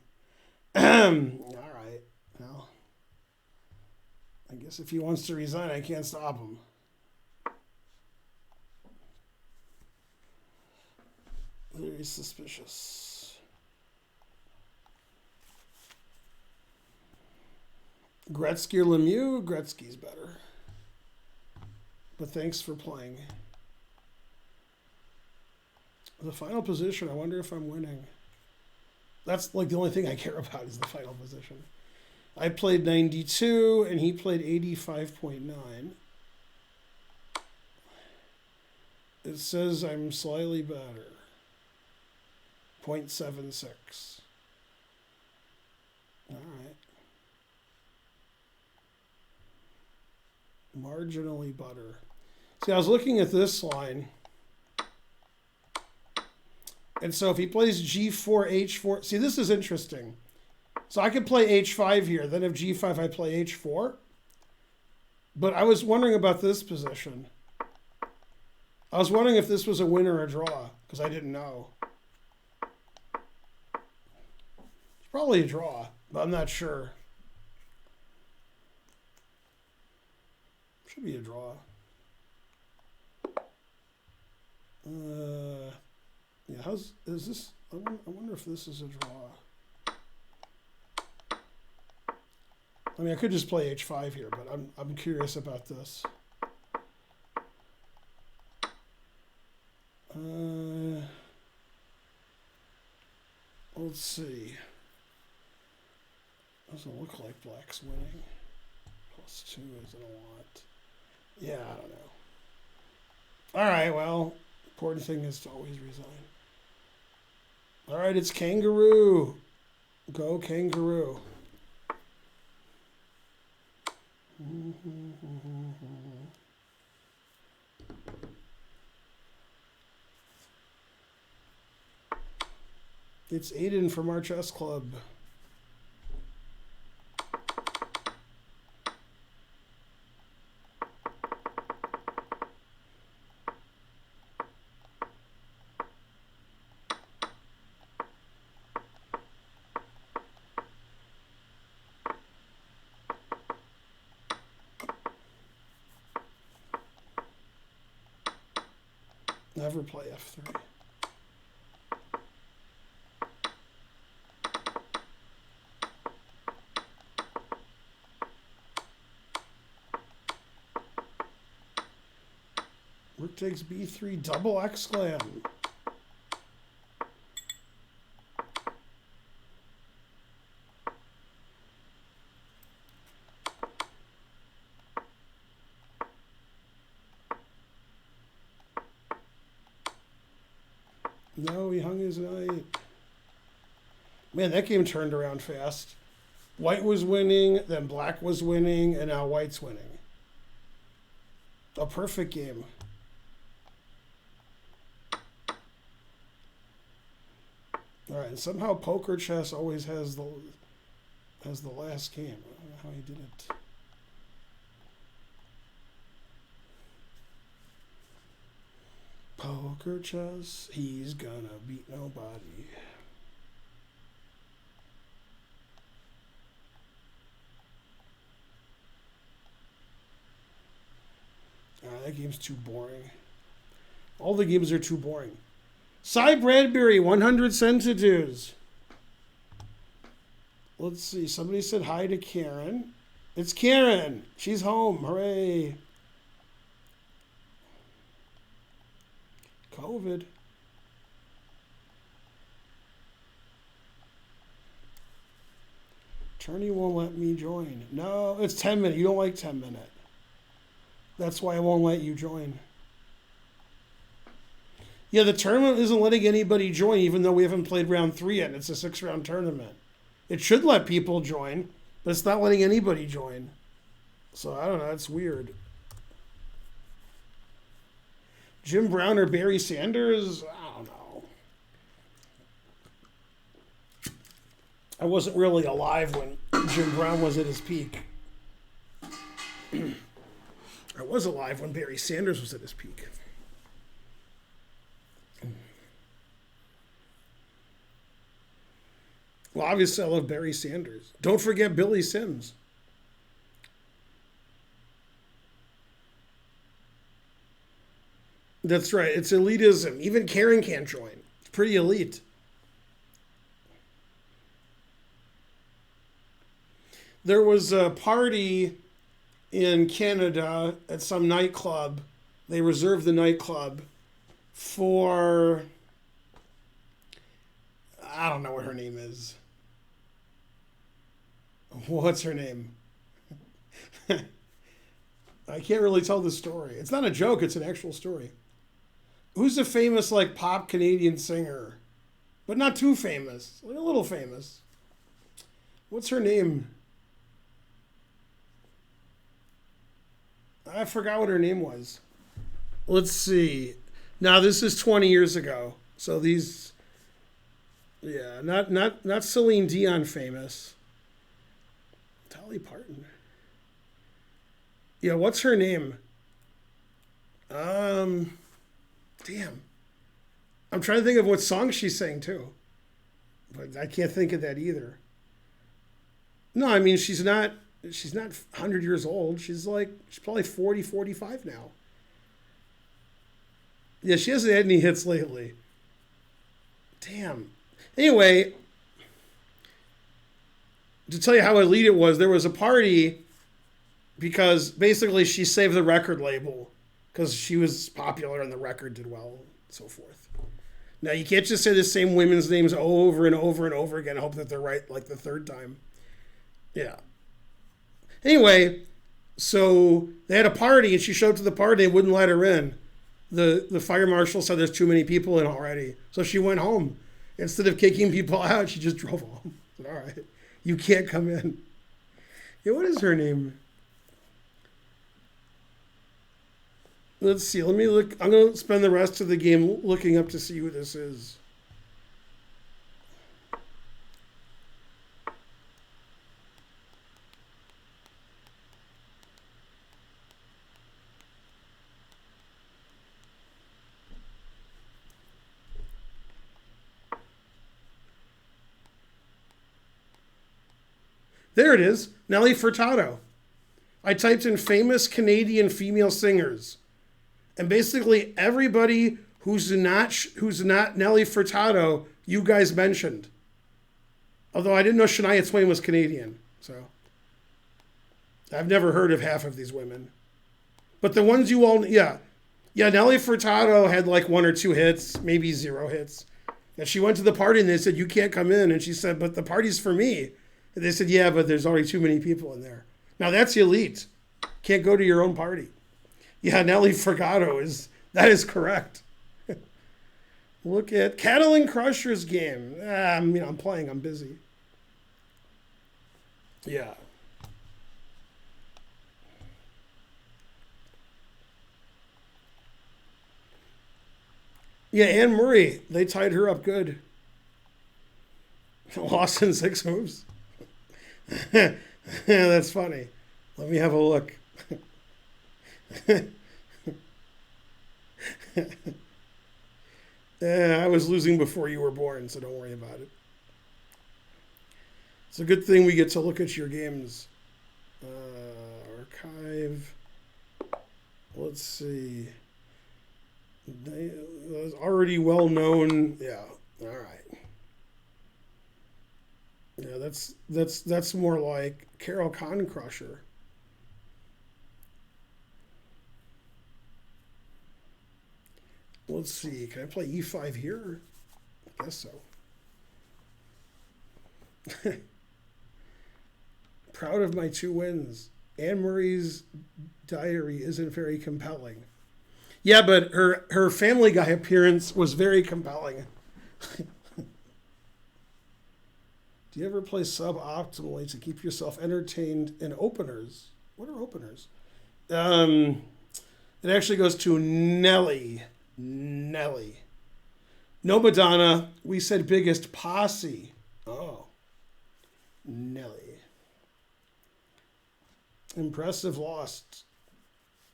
All right. Well, I guess if he wants to resign, I can't stop him. Very suspicious. Gretzky or Lemieux? Gretzky's better. But thanks for playing. The final position, I wonder if I'm winning. That's like the only thing I care about is the final position. I played 92 and he played 85.9. It says I'm slightly better. 0.76. All right. Marginally better. See, I was looking at this line. And so if he plays G4, H4, see, this is interesting. So I could play H5 here. Then if G5, I play H4. But I was wondering about this position. I was wondering if this was a win or a draw, because I didn't know. It's probably a draw, but I'm not sure. Should be a draw. Yeah, is this? I wonder if this is a draw. I mean, I could just play H5 here, but I'm curious about this. Let's see. Doesn't look like black's winning. +2 isn't a lot. Yeah, I don't know. All right, well, important thing is to always resign. All right, it's Kangaroo. Go Kangaroo. It's Aiden from our chess club. Never play F3. Rook takes B3, double exclam. No, he hung his knight. Man, that game turned around fast. White was winning, then black was winning, and now white's winning. A perfect game. All right, and somehow poker chess always has the last game. I don't know how he did it. Poker chess, he's gonna beat nobody. That game's too boring. All the games are too boring. Cy Bradbury, 100 sensitus. Let's see. Somebody said hi to Karen. It's Karen. She's home. Hooray. COVID. Attorney won't let me join. No, it's 10 minute. You don't like 10 minute. That's why I won't let you join. Yeah, the tournament isn't letting anybody join, even though we haven't played round 3 yet. It's a 6-round tournament. It should let people join, but it's not letting anybody join. So I don't know. It's weird. Jim Brown or Barry Sanders? I don't know. I wasn't really alive when Jim Brown was at his peak. I was alive when Barry Sanders was at his peak. Well, obviously, I love Barry Sanders. Don't forget Billy Sims. That's right. It's elitism. Even Karen can't join. It's pretty elite. There was a party in Canada at some nightclub. They reserved the nightclub for, I don't know what her name is. What's her name? I can't really tell the story. It's not a joke. It's an actual story. Who's a famous, like, pop Canadian singer? But not too famous. Like a little famous. What's her name? I forgot what her name was. Let's see. Now, this is 20 years ago. So these... Yeah, not Celine Dion famous. Dolly Parton. Yeah, what's her name? Damn. I'm trying to think of what song she sang too. But I can't think of that either. No, I mean she's not 100 years old. She's probably 40, 45 now. Yeah, she hasn't had any hits lately. Damn. Anyway, to tell you how elite it was, there was a party because basically she saved the record label because she was popular and the record did well and so forth. Now, you can't just say the same women's names over and over and over again and hope that they're right like the third time. Yeah. Anyway, so they had a party and she showed up to the party. They wouldn't let her in. The fire marshal said there's too many people in already. So she went home. Instead of kicking people out, she just drove home. Said, all right, you can't come in. Yeah, what is her name? Let's see. Let me look. I'm going to spend the rest of the game looking up to see who this is. There it is, Nelly Furtado. I typed in famous Canadian female singers. And basically everybody who's not Nelly Furtado, you guys mentioned. Although I didn't know Shania Twain was Canadian. So I've never heard of half of these women. But the ones you all, yeah. Yeah, Nelly Furtado had like 1 or 2 hits, maybe 0 hits. And she went to the party and they said, you can't come in. And she said, but the party's for me. And they said, yeah, but there's already too many people in there. Now that's elite. Can't go to your own party. Yeah, Nelly Furtado that is correct. Look at Catalan Crushers game. I'm playing. I'm busy. Yeah. Yeah, Anne Murray. They tied her up good. Lost in 6 moves. Yeah, that's funny. Let me have a look. I was losing before you were born, so don't worry about it. It's a good thing we get to look at your games. Archive. Let's see. Already well known. Yeah. All right. Yeah, that's more like Carol Con Crusher. Let's see. Can I play E5 here? I guess so. Proud of my 2 wins. Anne Murray's diary isn't very compelling. Yeah, but her Family Guy appearance was very compelling. Do you ever play suboptimally to keep yourself entertained in openers? What are openers? It actually goes to Nelly. Nelly. No Madonna. We said biggest posse. Oh. Nelly. Impressive lost.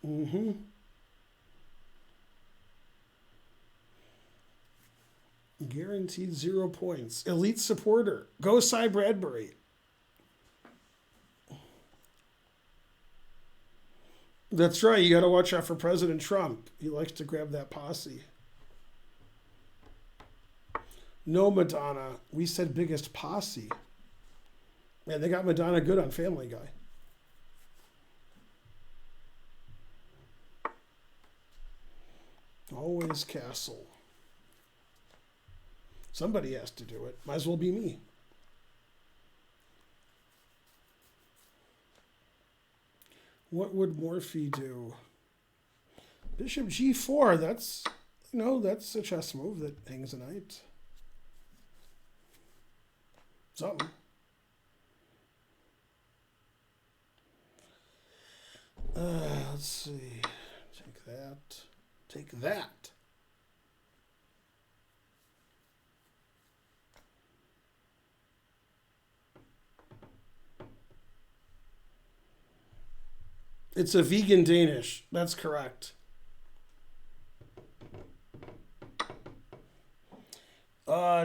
Mm-hmm. Guaranteed 0 points. Elite supporter. Go Cy Bradbury. That's right. You got to watch out for President Trump. He likes to grab that posse. No Madonna. We said biggest posse. Man, they got Madonna good on Family Guy. Always Castle. Somebody has to do it. Might as well be me. What would Morphy do? Bishop G4. That's a chess move that hangs a knight. Something. Let's see. Take that. Take that. It's a vegan Danish. That's correct.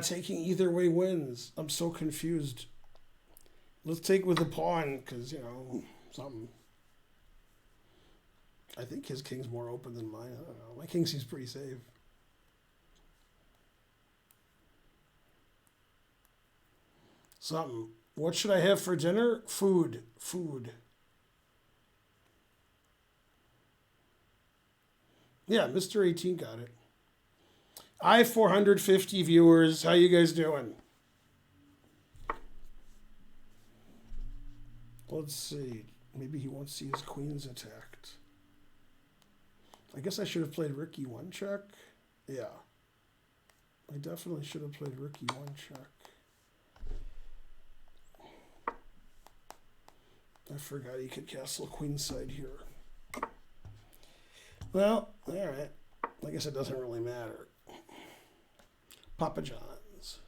Taking either way wins. I'm so confused. Let's take with the pawn, because, something. I think his king's more open than mine. I don't know. My king seems pretty safe. Something. What should I have for dinner? Food. Food. Yeah, Mr. 18 got it. I 450 viewers. How you guys doing? Let's see. Maybe he won't see his queens attacked. I guess I should have played Ricky 1 check. Yeah. I definitely should have played Ricky 1 check. I forgot he could castle queenside here. Well, all right. I guess it doesn't really matter. Papa John's.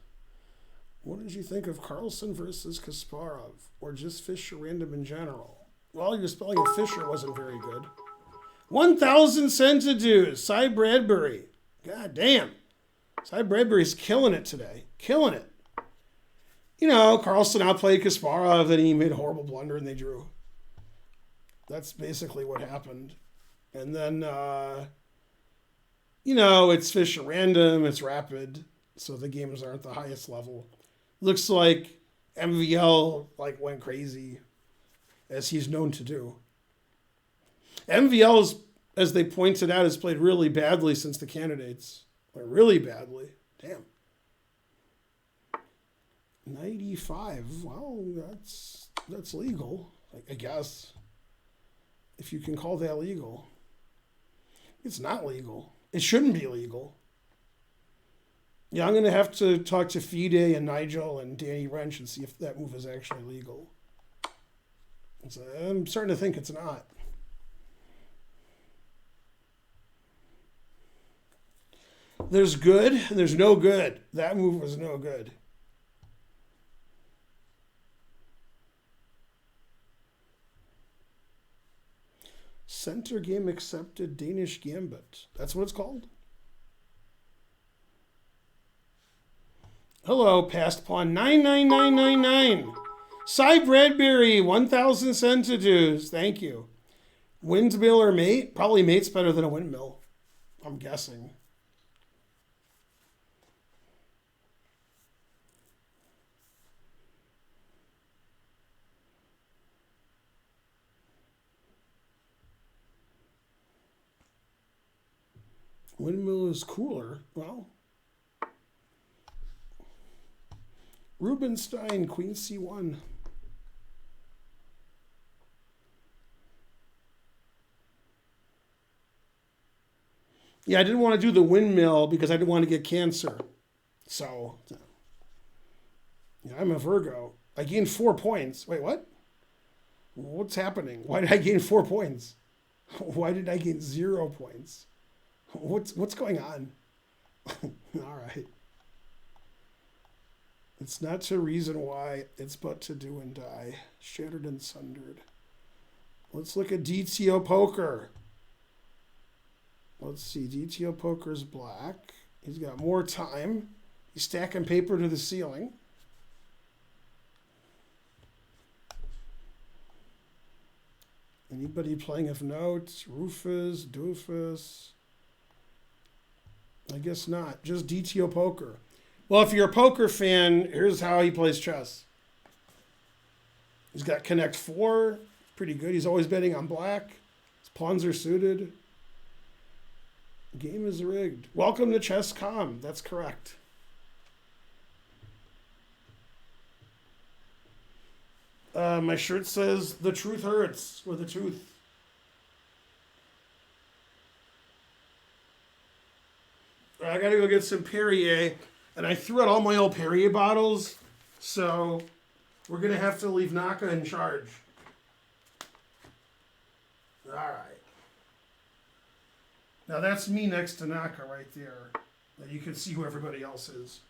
What did you think of Carlsen versus Kasparov? Or just Fischer random in general? Well, your spelling of Fischer wasn't very good. 1,000 centidues. Cy Bradbury. God damn. Cy Bradbury's killing it today. Killing it. Carlsen outplayed Kasparov, then he made a horrible blunder and they drew. That's basically what happened. And then, it's Fischer random, it's rapid, so the games aren't the highest level. Looks like MVL went crazy, as he's known to do. MVL, as they pointed out, has played really badly since the candidates. Really badly. Damn. 95. Well, that's legal, I guess. If you can call that legal. It's not legal. It shouldn't be legal. Yeah, I'm going to have to talk to Fide and Nigel and Danny Wrench and see if that move is actually legal. So I'm starting to think it's not. There's good and there's no good. That move was no good. Center game accepted Danish Gambit. That's what it's called? Hello, past pawn 99999. Cy Bradbury, 1,000 centidues. Thank you. Windmill or mate? Probably mate's better than a windmill. I'm guessing. Windmill is cooler. Well, Rubinstein, Queen C1. Yeah, I didn't want to do the windmill because I didn't want to get cancer. So, yeah, I'm a Virgo. I gained 4 points. Wait, what? What's happening? Why did I gain 4 points? Why did I gain 0 points? What's going on? All right. It's not to reason why, it's but to do and die. Shattered and sundered. Let's look at DTO Poker. Let's see, DTO Poker's black. He's got more time. He's stacking paper to the ceiling. Anybody playing of note? Rufus, Doofus? I guess not. Just DTO Poker. Well, if you're a poker fan, here's how he plays chess. He's got Connect 4. Pretty good. He's always betting on black. His pawns are suited. Game is rigged. Welcome to Chess.com. That's correct. My shirt says, "The truth hurts," with a tooth. I gotta go get some Perrier. And I threw out all my old Perrier bottles. So we're going to have to leave Naka in charge. All right. Now that's me next to Naka right there. Now you can see who everybody else is.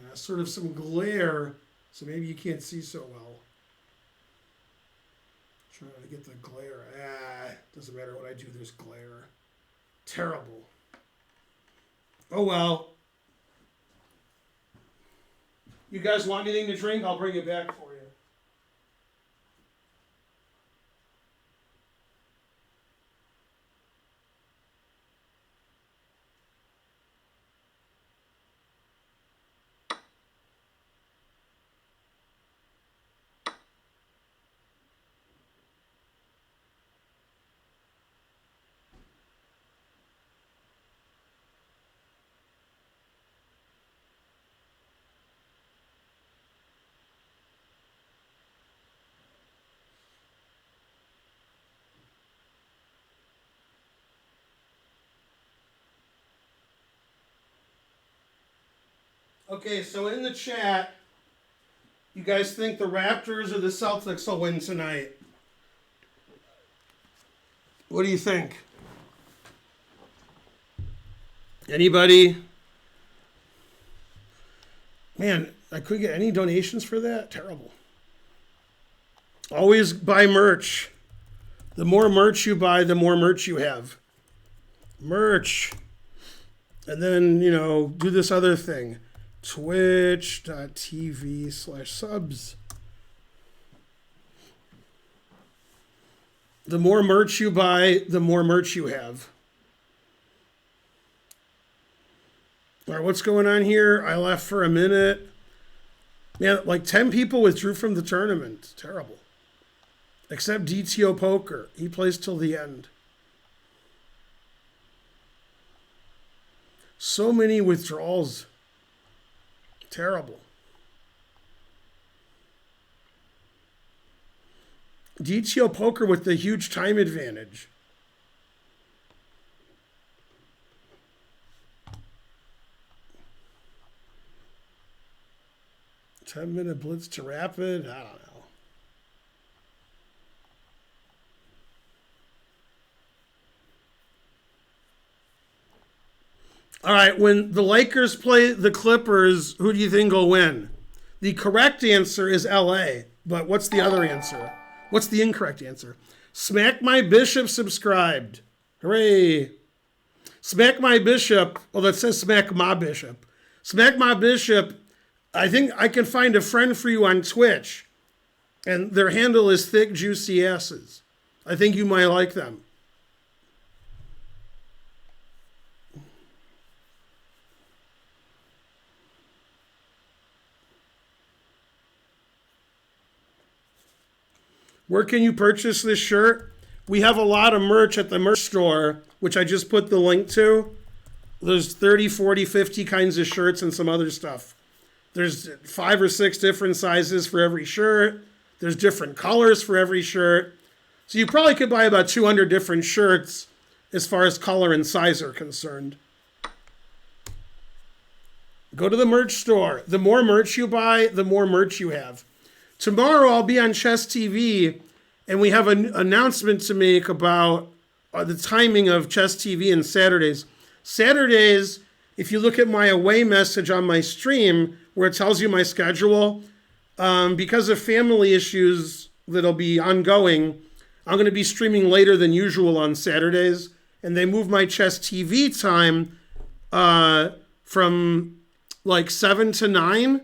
Yeah, sort of some glare, so maybe you can't see so well. Trying to get the glare. Doesn't matter what I do, there's glare. Terrible. Oh well. You guys want anything to drink? I'll bring it back for you. Okay, so in the chat, you guys think the Raptors or the Celtics will win tonight? What do you think? Anybody? Man, I couldn't get any donations for that? Terrible. Always buy merch. The more merch you buy, the more merch you have. Merch. And then, do this other thing. Twitch.tv/subs. The more merch you buy, the more merch you have. All right, what's going on here? I left for a minute. Man, like 10 people withdrew from the tournament. Terrible. Except DTO Poker. He plays till the end. So many withdrawals. Terrible. DTO Poker with the huge time advantage. 10-minute blitz to rapid. I don't know. All right, when the Lakers play the Clippers, who do you think will win? The correct answer is LA, but what's the other answer? What's the incorrect answer? Smack My Bishop subscribed. Hooray. Smack My Bishop. Well, that says Smack My Bishop. Smack My Bishop. I think I can find a friend for you on Twitch, and their handle is Thick Juicy Asses. I think you might like them. Where can you purchase this shirt? We have a lot of merch at the merch store, which I just put the link to. There's 30, 40, 50 kinds of shirts and some other stuff. There's 5 or 6 different sizes for every shirt. There's different colors for every shirt. So you probably could buy about 200 different shirts as far as color and size are concerned. Go to the merch store. The more merch you buy, the more merch you have. Tomorrow I'll be on Chess TV, and we have an announcement to make about the timing of Chess TV and Saturdays. Saturdays, if you look at my away message on my stream, where it tells you my schedule, because of family issues that'll be ongoing, I'm going to be streaming later than usual on Saturdays, and they move my Chess TV time from like 7 to 9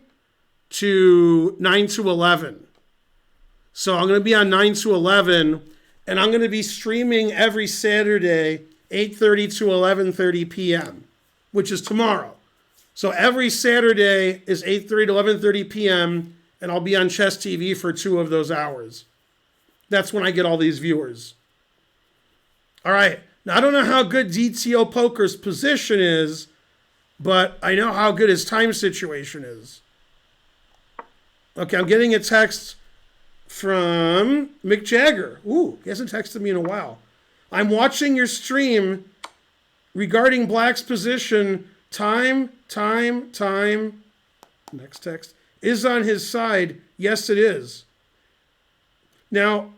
to 9 to 11. So I'm going to be on 9 to 11, and I'm going to be streaming every Saturday, 8:30 to 11:30 p.m., which is tomorrow. So every Saturday is 8:30 to 11:30 p.m., and I'll be on Chess TV for 2 of those hours. That's when I get all these viewers. All right. Now, I don't know how good DTO Poker's position is, but I know how good his time situation is. Okay, I'm getting a text from Mick Jagger. Ooh, he hasn't texted me in a while. I'm watching your stream regarding Black's position. Time. Next text. Is on his side. Yes, it is. Now,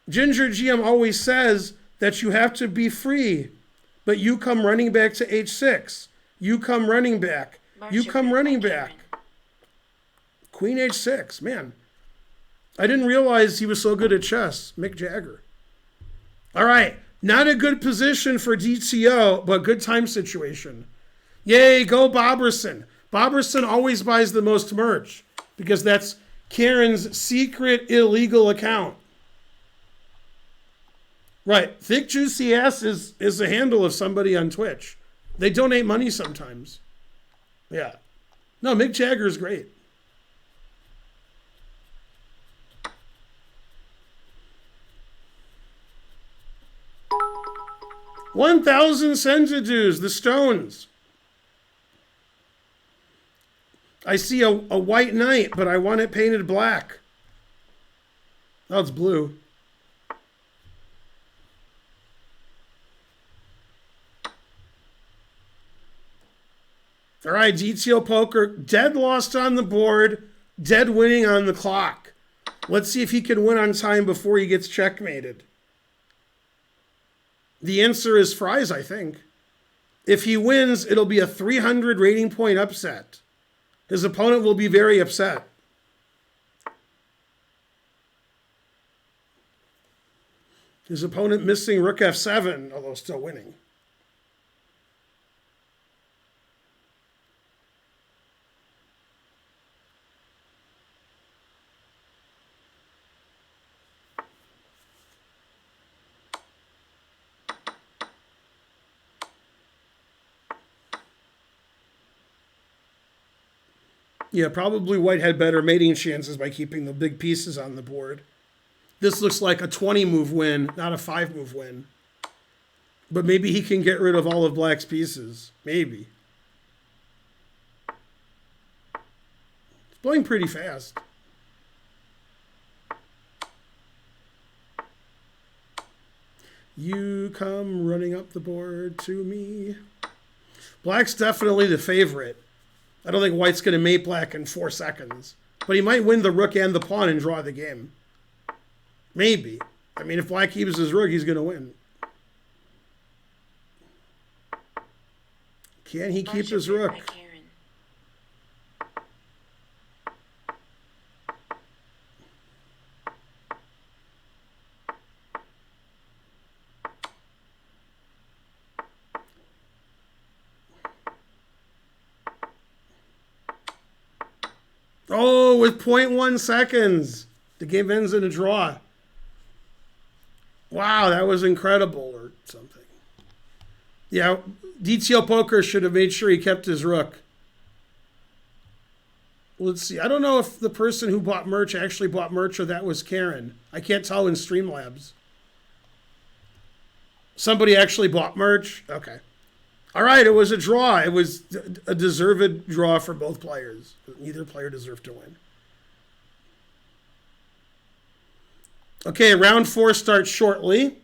Ginger GM always says that you have to be free, but you come running back to H6. You come running back. You come running back. Queen H6, man. I didn't realize he was so good at chess. Mick Jagger. All right, not a good position for DTO, but good time situation. Yay, go Boberson. Boberson always buys the most merch because that's Karen's secret illegal account. Right, Thick Juicy Ass is the handle of somebody on Twitch. They donate money sometimes. Yeah. No, Mick Jagger is great. 1,000 Senzadu's, the Stones. I see a white knight, but I want it painted black. Oh, it's blue. All right, DTO Poker, dead lost on the board, dead winning on the clock. Let's see if he can win on time before he gets checkmated. The answer is fries, I think. If he wins, it'll be a 300 rating point upset. His opponent will be very upset. His opponent missing rook f7, although still winning. Yeah, probably white had better mating chances by keeping the big pieces on the board. This looks like a 20-move win, not a 5-move win. But maybe he can get rid of all of black's pieces. Maybe. It's playing pretty fast. You come running up the board to me. Black's definitely the favorite. I don't think white's going to mate black in 4 seconds. But he might win the rook and the pawn and draw the game. Maybe. I mean, if black keeps his rook, he's going to win. Can he keep his rook? By Karen. Oh, with 0.1 seconds. The game ends in a draw. Wow, that was incredible or something. Yeah, DTO Poker should have made sure he kept his rook. Let's see. I don't know if the person who bought merch actually bought merch or that was Karen. I can't tell in Streamlabs. Somebody actually bought merch? Okay. All right, it was a draw. It was a deserved draw for both players. Neither player deserved to win. Okay, round 4 starts shortly.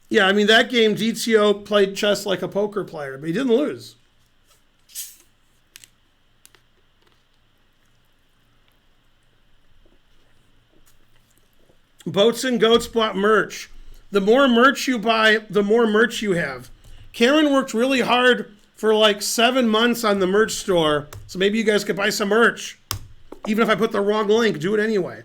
Yeah, I mean, that game, DTO played chess like a poker player, but he didn't lose. Boats and Goats bought merch. The more merch you buy, the more merch you have. Karen worked really hard for like 7 months on the merch store, so maybe you guys could buy some merch. Even if I put the wrong link, do it anyway.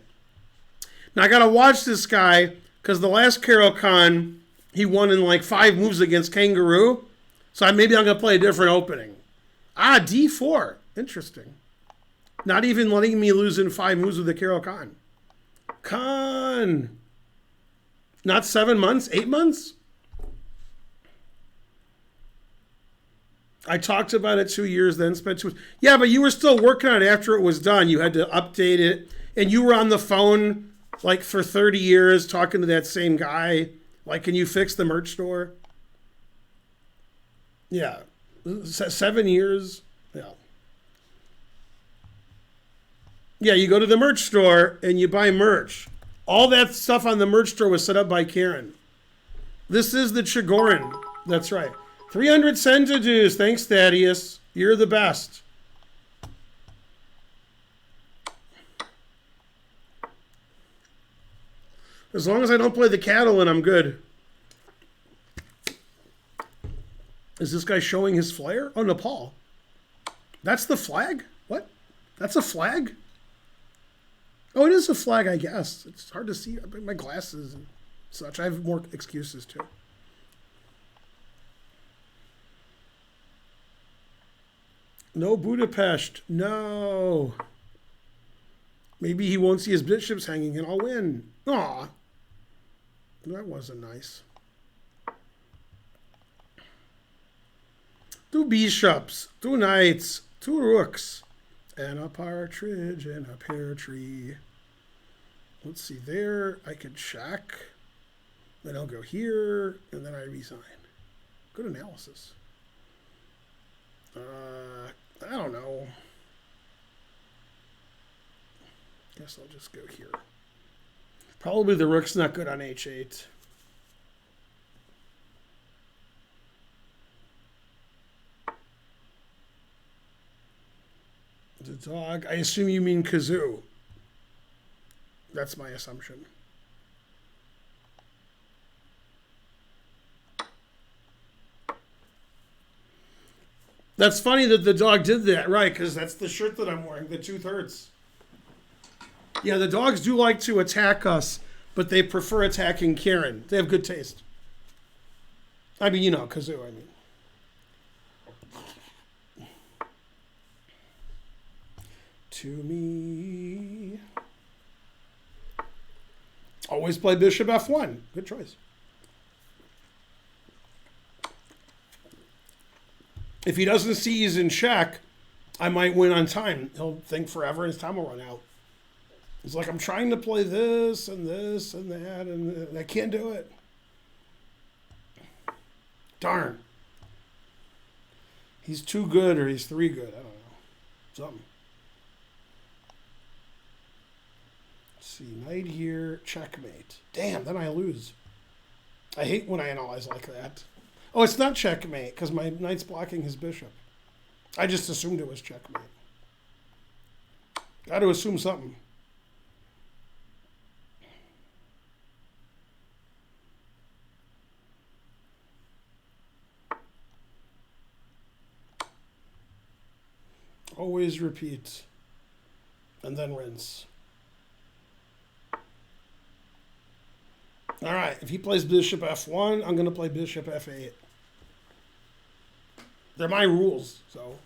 Now I gotta watch this guy, because the last Caro-Kann, he won in like 5 moves against Kangaroo. So maybe I'm gonna play a different opening. Ah, D4. Interesting. Not even letting me lose in 5 moves with the Caro-Kann. Khan. Not 7 months, 8 months? I talked about it 2 years, then spent 2 months. Yeah, but you were still working on it after it was done. You had to update it. And you were on the phone like for 30 years talking to that same guy. Like, can you fix the merch store? Yeah. 7 years. Yeah. Yeah, you go to the merch store and you buy merch. All that stuff on the merch store was set up by Karen. This is the Chigorin. That's right. 300 centidues. Thanks, Thaddeus. You're the best. As long as I don't play the Catalan, I'm good. Is this guy showing his flair? Oh, Nepal. That's the flag? What? That's a flag? Oh, it is a flag, I guess. It's hard to see. I bring my glasses and such. I have more excuses, too. No Budapest. No. Maybe he won't see his bishops hanging and I'll win. Aw. That wasn't nice. 2 bishops, 2 knights, 2 rooks, and a partridge in a pear tree. Let's see there. I could check. Then I'll go here, and then I resign. Good analysis. I don't know. Guess I'll just go here. Probably the rook's not good on h8. The dog. I assume you mean Kazoo. That's my assumption. That's funny that the dog did that, right? Because that's the shirt that I'm wearing, the 2/3. Yeah, the dogs do like to attack us, but they prefer attacking Karen. They have good taste. I mean, you know, Kazoo, I mean. To me. Always play bishop f1. Good choice. If he doesn't see he's in check, I might win on time. He'll think forever and his time will run out. He's like, I'm trying to play this and this and that, and I can't do it. Darn. He's 2 good or he's 3 good. I don't know. Something. Let's see. Knight here. Checkmate. Damn, then I lose. I hate when I analyze like that. Oh, it's not checkmate because my knight's blocking his bishop. I just assumed it was checkmate. Got to assume something. Always repeat. And then rinse. All right, if he plays bishop f1, I'm going to play bishop f8. They're my rules, so.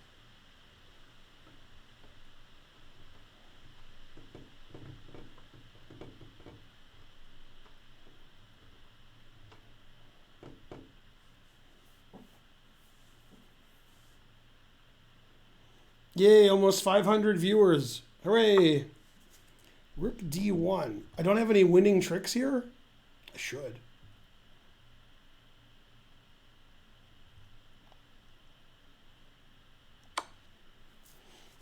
Yay, almost 500 viewers. Hooray. Rook d1. I don't have any winning tricks here? I should.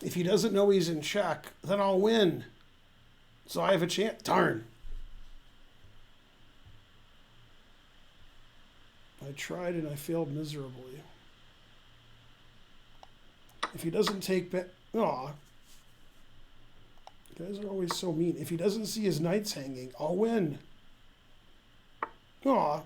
If he doesn't know he's in check, then I'll win. So I have a chance. Darn. I tried and I failed miserably. If he doesn't take bet, aw. Guys are always so mean. If he doesn't see his knights hanging, I'll win. Aw.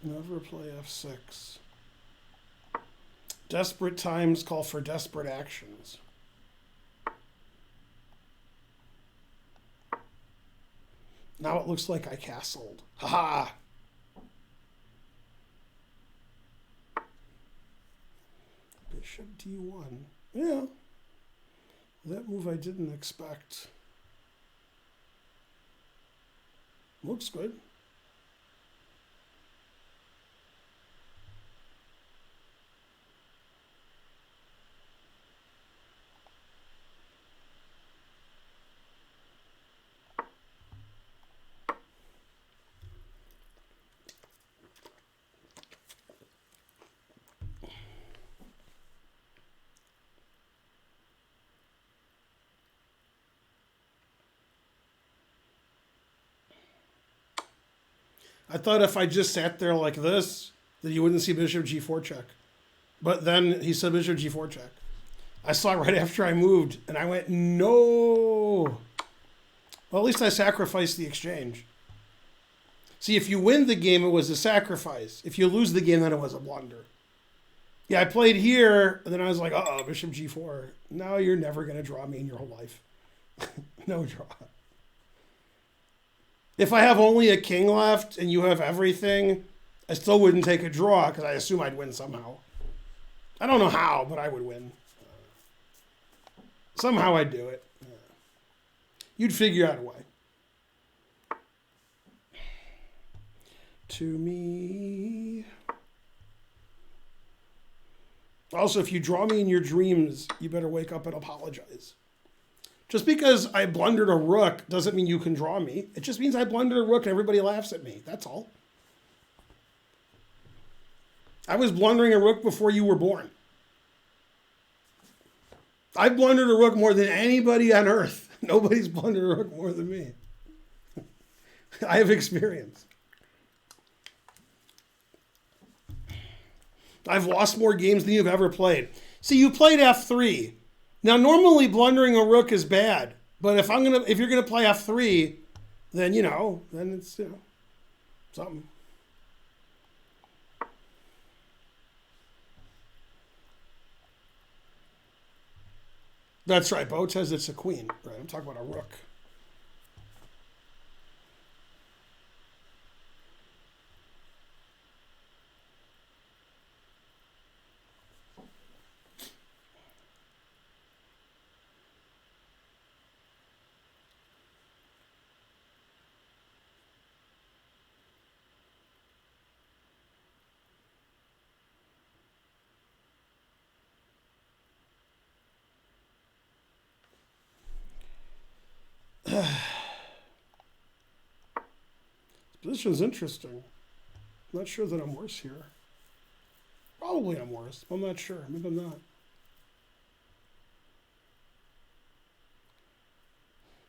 Never play f6. Desperate times call for desperate actions. Now it looks like I castled. Ha-ha! Bishop d1. Yeah. That move I didn't expect. Looks good. I thought if I just sat there like this, that you wouldn't see bishop g4 check. But then he said bishop g4 check. I saw it right after I moved, and I went, no. Well, at least I sacrificed the exchange. See, if you win the game, it was a sacrifice. If you lose the game, then it was a blunder. Yeah, I played here, and then I was like, uh-oh, bishop g4. No, you're never going to draw me in your whole life. No draw. If I have only a king left and you have everything, I still wouldn't take a draw because I assume I'd win somehow. I don't know how, but I would win. Somehow I'd do it. You'd figure out a way. To me. Also, if you draw me in your dreams, you better wake up and apologize. Just because I blundered a rook doesn't mean you can draw me. It just means I blundered a rook and everybody laughs at me. That's all. I was blundering a rook before you were born. I blundered a rook more than anybody on earth. Nobody's blundered a rook more than me. I have experience. I've lost more games than you've ever played. See, you played f3. Now, normally blundering a rook is bad, but if you're gonna play f3, then then it's something. That's right. Bo says it's a queen. Right. I'm talking about a rook. This position's interesting. I'm not sure that I'm worse here. Probably I'm worse. I'm not sure. Maybe I'm not.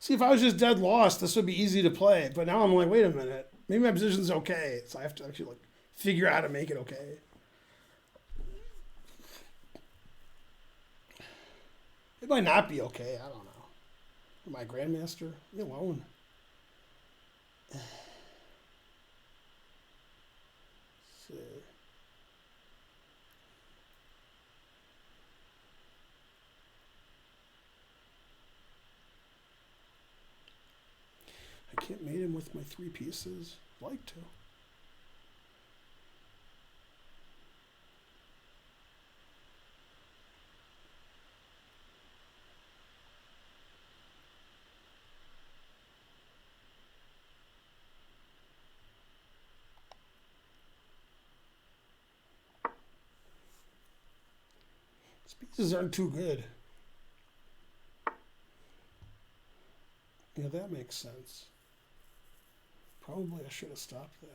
See, if I was just dead lost, this would be easy to play. But now I'm like, wait a minute. Maybe my position's okay. So I have to actually like figure out how to make it okay. It might not be okay. I don't know. My grandmaster, leave me alone. So, I can't mate him with my 3 pieces. I'd like to. These pieces aren't too good. Yeah, that makes sense. Probably I should have stopped that.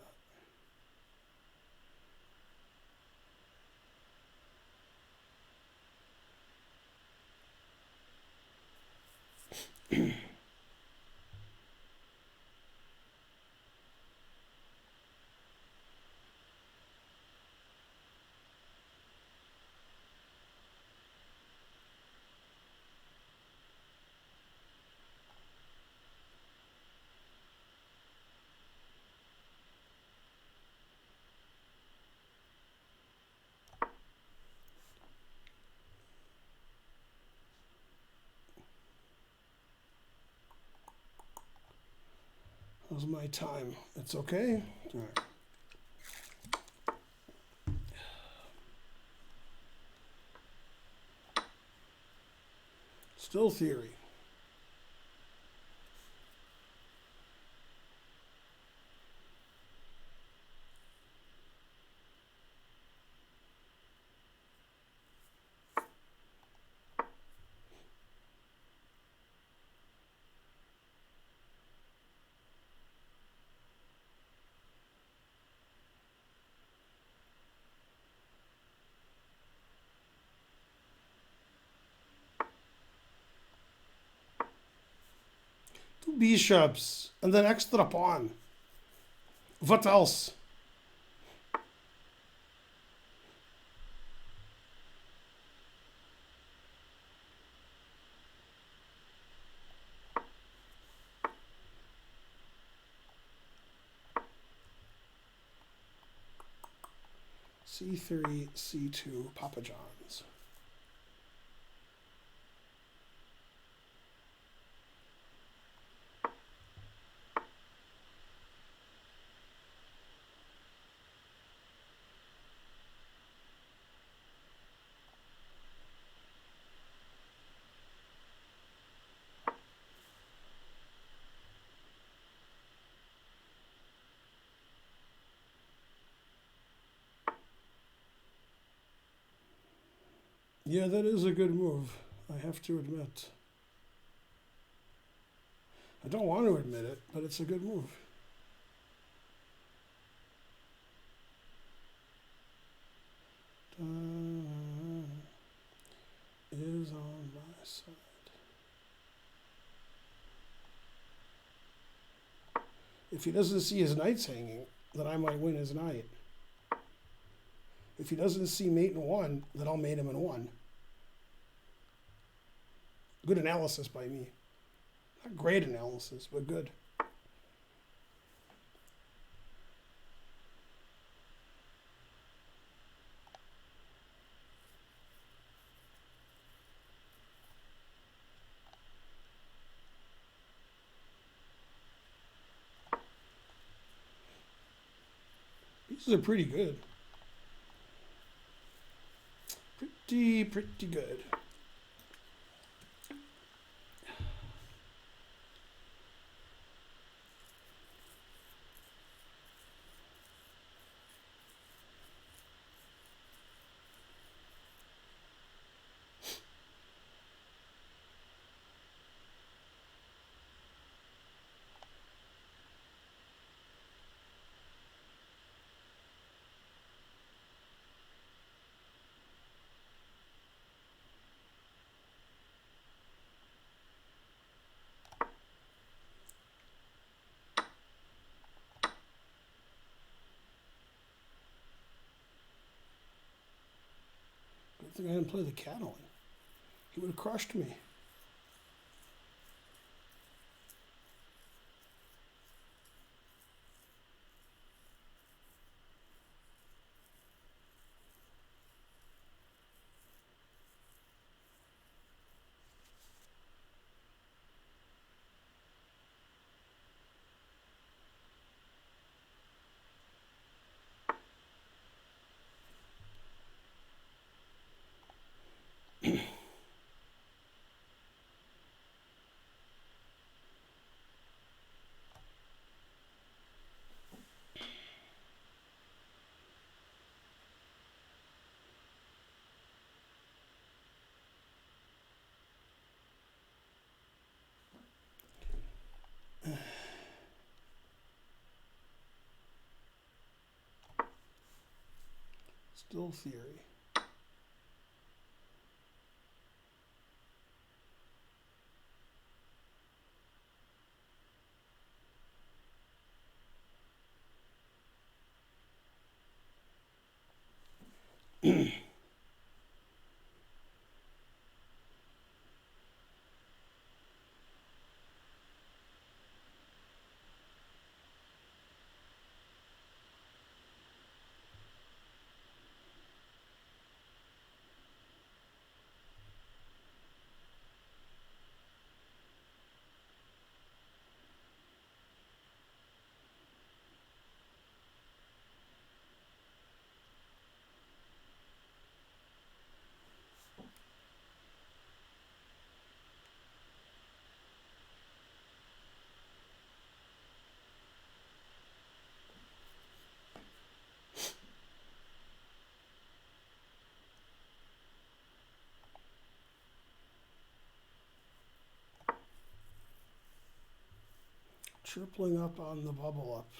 How's my time? It's okay? All right. Still theory. Two bishops and then extra pawn. What else? C3, C2, Papa John's. Yeah, that is a good move, I have to admit. I don't want to admit it, but it's a good move. Is on my side. If he doesn't see his knights hanging, then I might win his knight. If he doesn't see mate in 1, then I'll mate him in 1. Good analysis by me. Not great analysis, but good. These are pretty good. Pretty good. thing I didn't play the Catelyn. He would have crushed me. Still theory. Tripling up on the bubble up.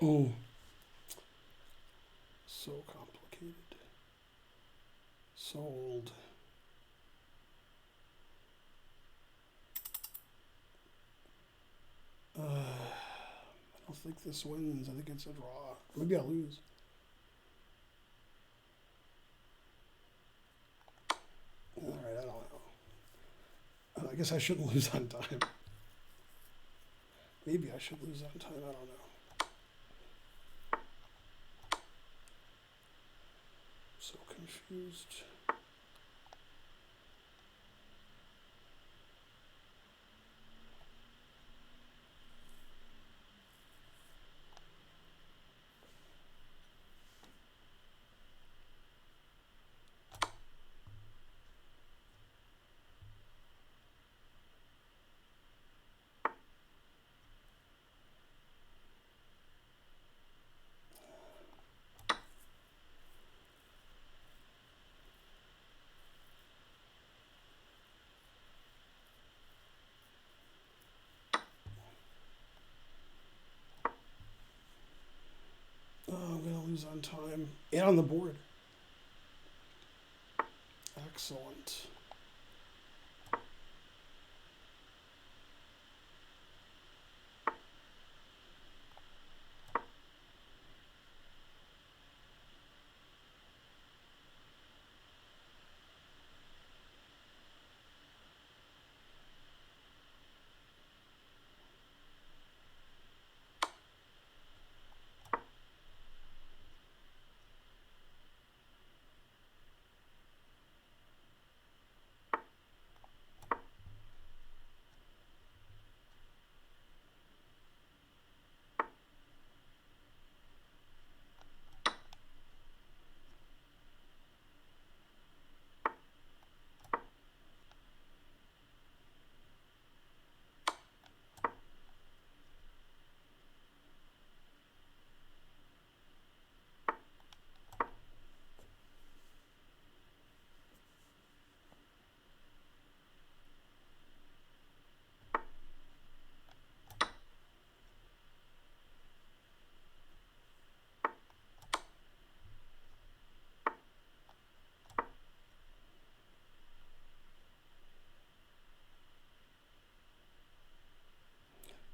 Oh, so complicated. So old. I don't think this wins. I think it's a draw. Maybe I lose. All right, I don't know. I guess I shouldn't lose on time. Maybe I should lose on time. I don't know. So confused. Oh, I'm going to lose on time. And on the board. Excellent.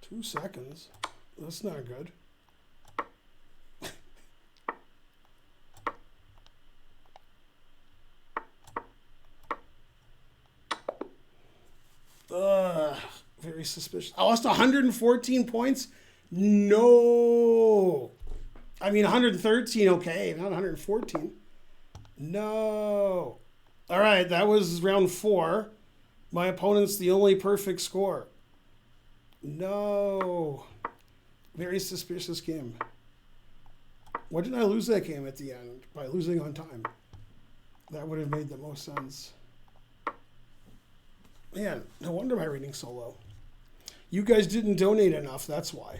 2 seconds. That's not good. Very suspicious. I lost 114 points? No. I mean, 113, okay, not 114. No. All right, that was round 4. My opponent's the only perfect score. No. Very suspicious game. Why didn't I lose that game at the end? By losing on time. That would have made the most sense. Man, no wonder my rating's so low. You guys didn't donate enough, that's why.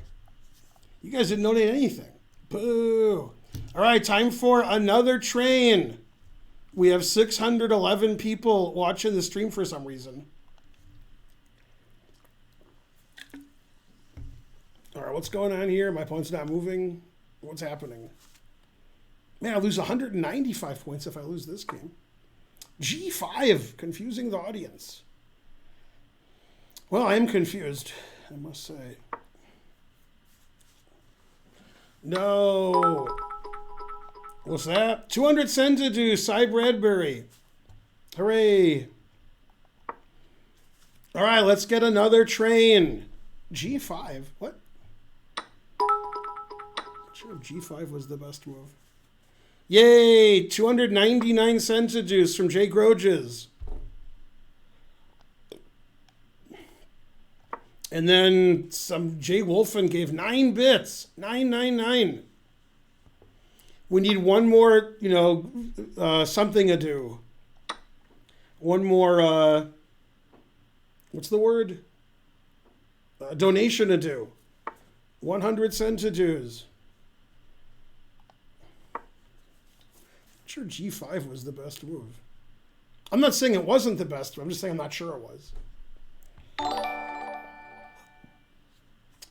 You guys didn't donate anything. Boo. All right, time for another train. We have 611 people watching the stream for some reason. All right, what's going on here? My opponent's not moving. What's happening? Man, I lose 195 points if I lose this game. G5, confusing the audience. Well, I am confused, I must say. No. What's that? 200 Xanadu, Cy Bradbury. Hooray. All right, let's get another train. G5? What? Not sure if G5 was the best move. Yay! 299 Xanadus from Jay Groges. And then some Jay Wolfen gave 9 bits. 999. We need one more, something to do. One more, what's the word? Donation to do. 100 cents to dues. Sure G5 was the best move. I'm not saying it wasn't the best move. I'm just saying I'm not sure it was.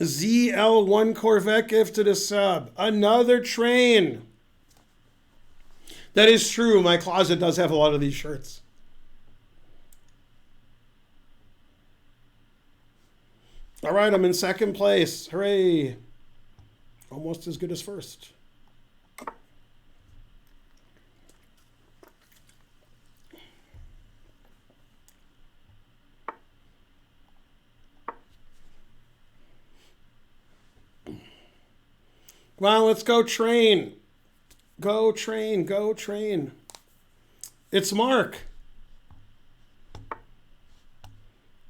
ZL1 Corvette gifted a sub. Another train. That is true. My closet does have a lot of these shirts. All right, I'm in second place. Hooray. Almost as good as first. Come on, let's go train. Go train, go train. It's Mark.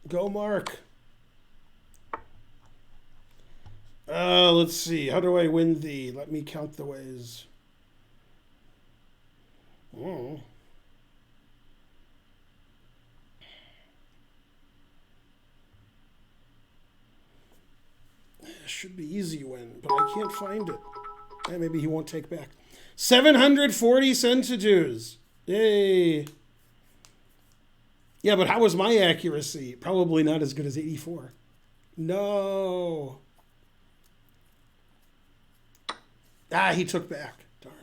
Go Mark. Let's see. How do I win thee? Let me count the ways. Oh. Should be easy win, but I can't find it. Maybe he won't take back. 740 Xanadus. Yay. Yeah, but how was my accuracy? Probably not as good as 84. No. Ah, he took back. Darn.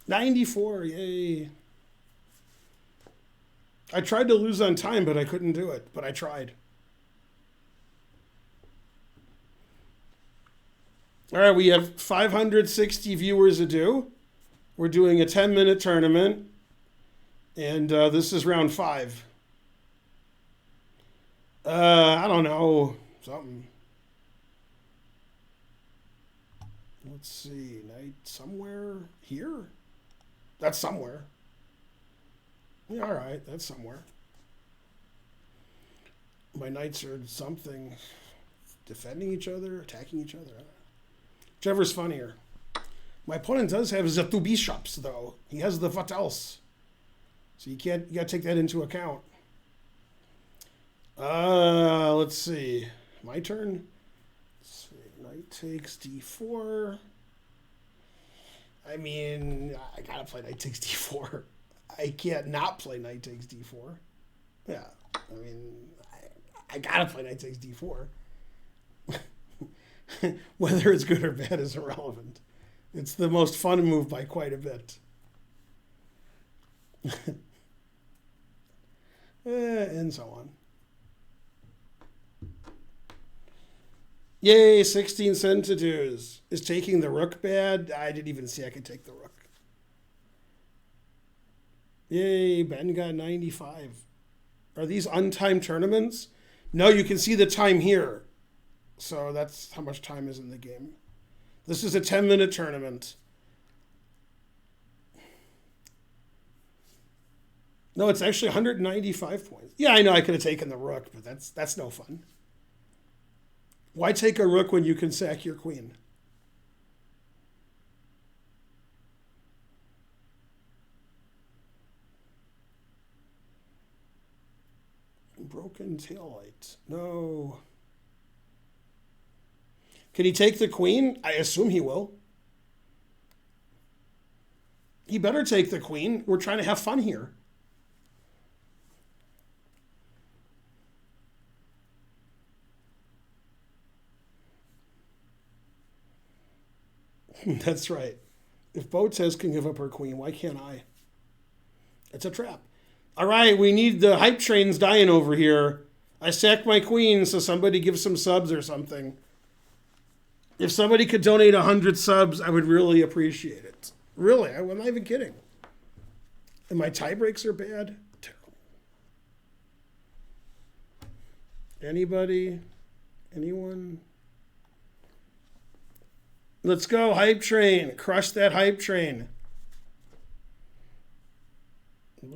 $94, yay. I tried to lose on time, but I couldn't do it. But I tried. All right, we have 560 viewers to do. We're doing a 10-minute tournament. And this is round 5. I don't know. Something. Let's see. Night somewhere here? That's somewhere. Yeah, all right. That's somewhere. My knights are something. Defending each other, attacking each other. Whichever's funnier. My opponent does have the 2 bishops, though. He has the what else. So you gotta take that into account. Let's see. My turn. Let's see. Knight takes d4. I mean, I gotta play knight takes d4. I can't not play knight takes d4. Yeah, I mean, I gotta play knight takes d4. Whether it's good or bad is irrelevant. It's the most fun move by quite a bit. and so on. Yay, 16 sentators. Is taking the rook bad? I didn't even see I could take the rook. Yay, Ben got 95. Are these untimed tournaments? No, you can see the time here. So that's how much time is in the game. This is a 10-minute tournament. No, it's actually 195 points. Yeah, I know I could have taken the rook, but that's no fun. Why take a rook when you can sack your queen? Broken taillight. No. Can he take the queen? I assume he will. He better take the queen. We're trying to have fun here. That's right. If Botez can give up her queen, why can't I? It's a trap. All right, we need the hype trains dying over here. I sacked my queen, so somebody give some subs or something. If somebody could donate 100 subs, I would really appreciate it. Really, I'm not even kidding. And my tie breaks are bad. Terrible. Anybody? Anyone? Let's go, hype train. Crush that hype train.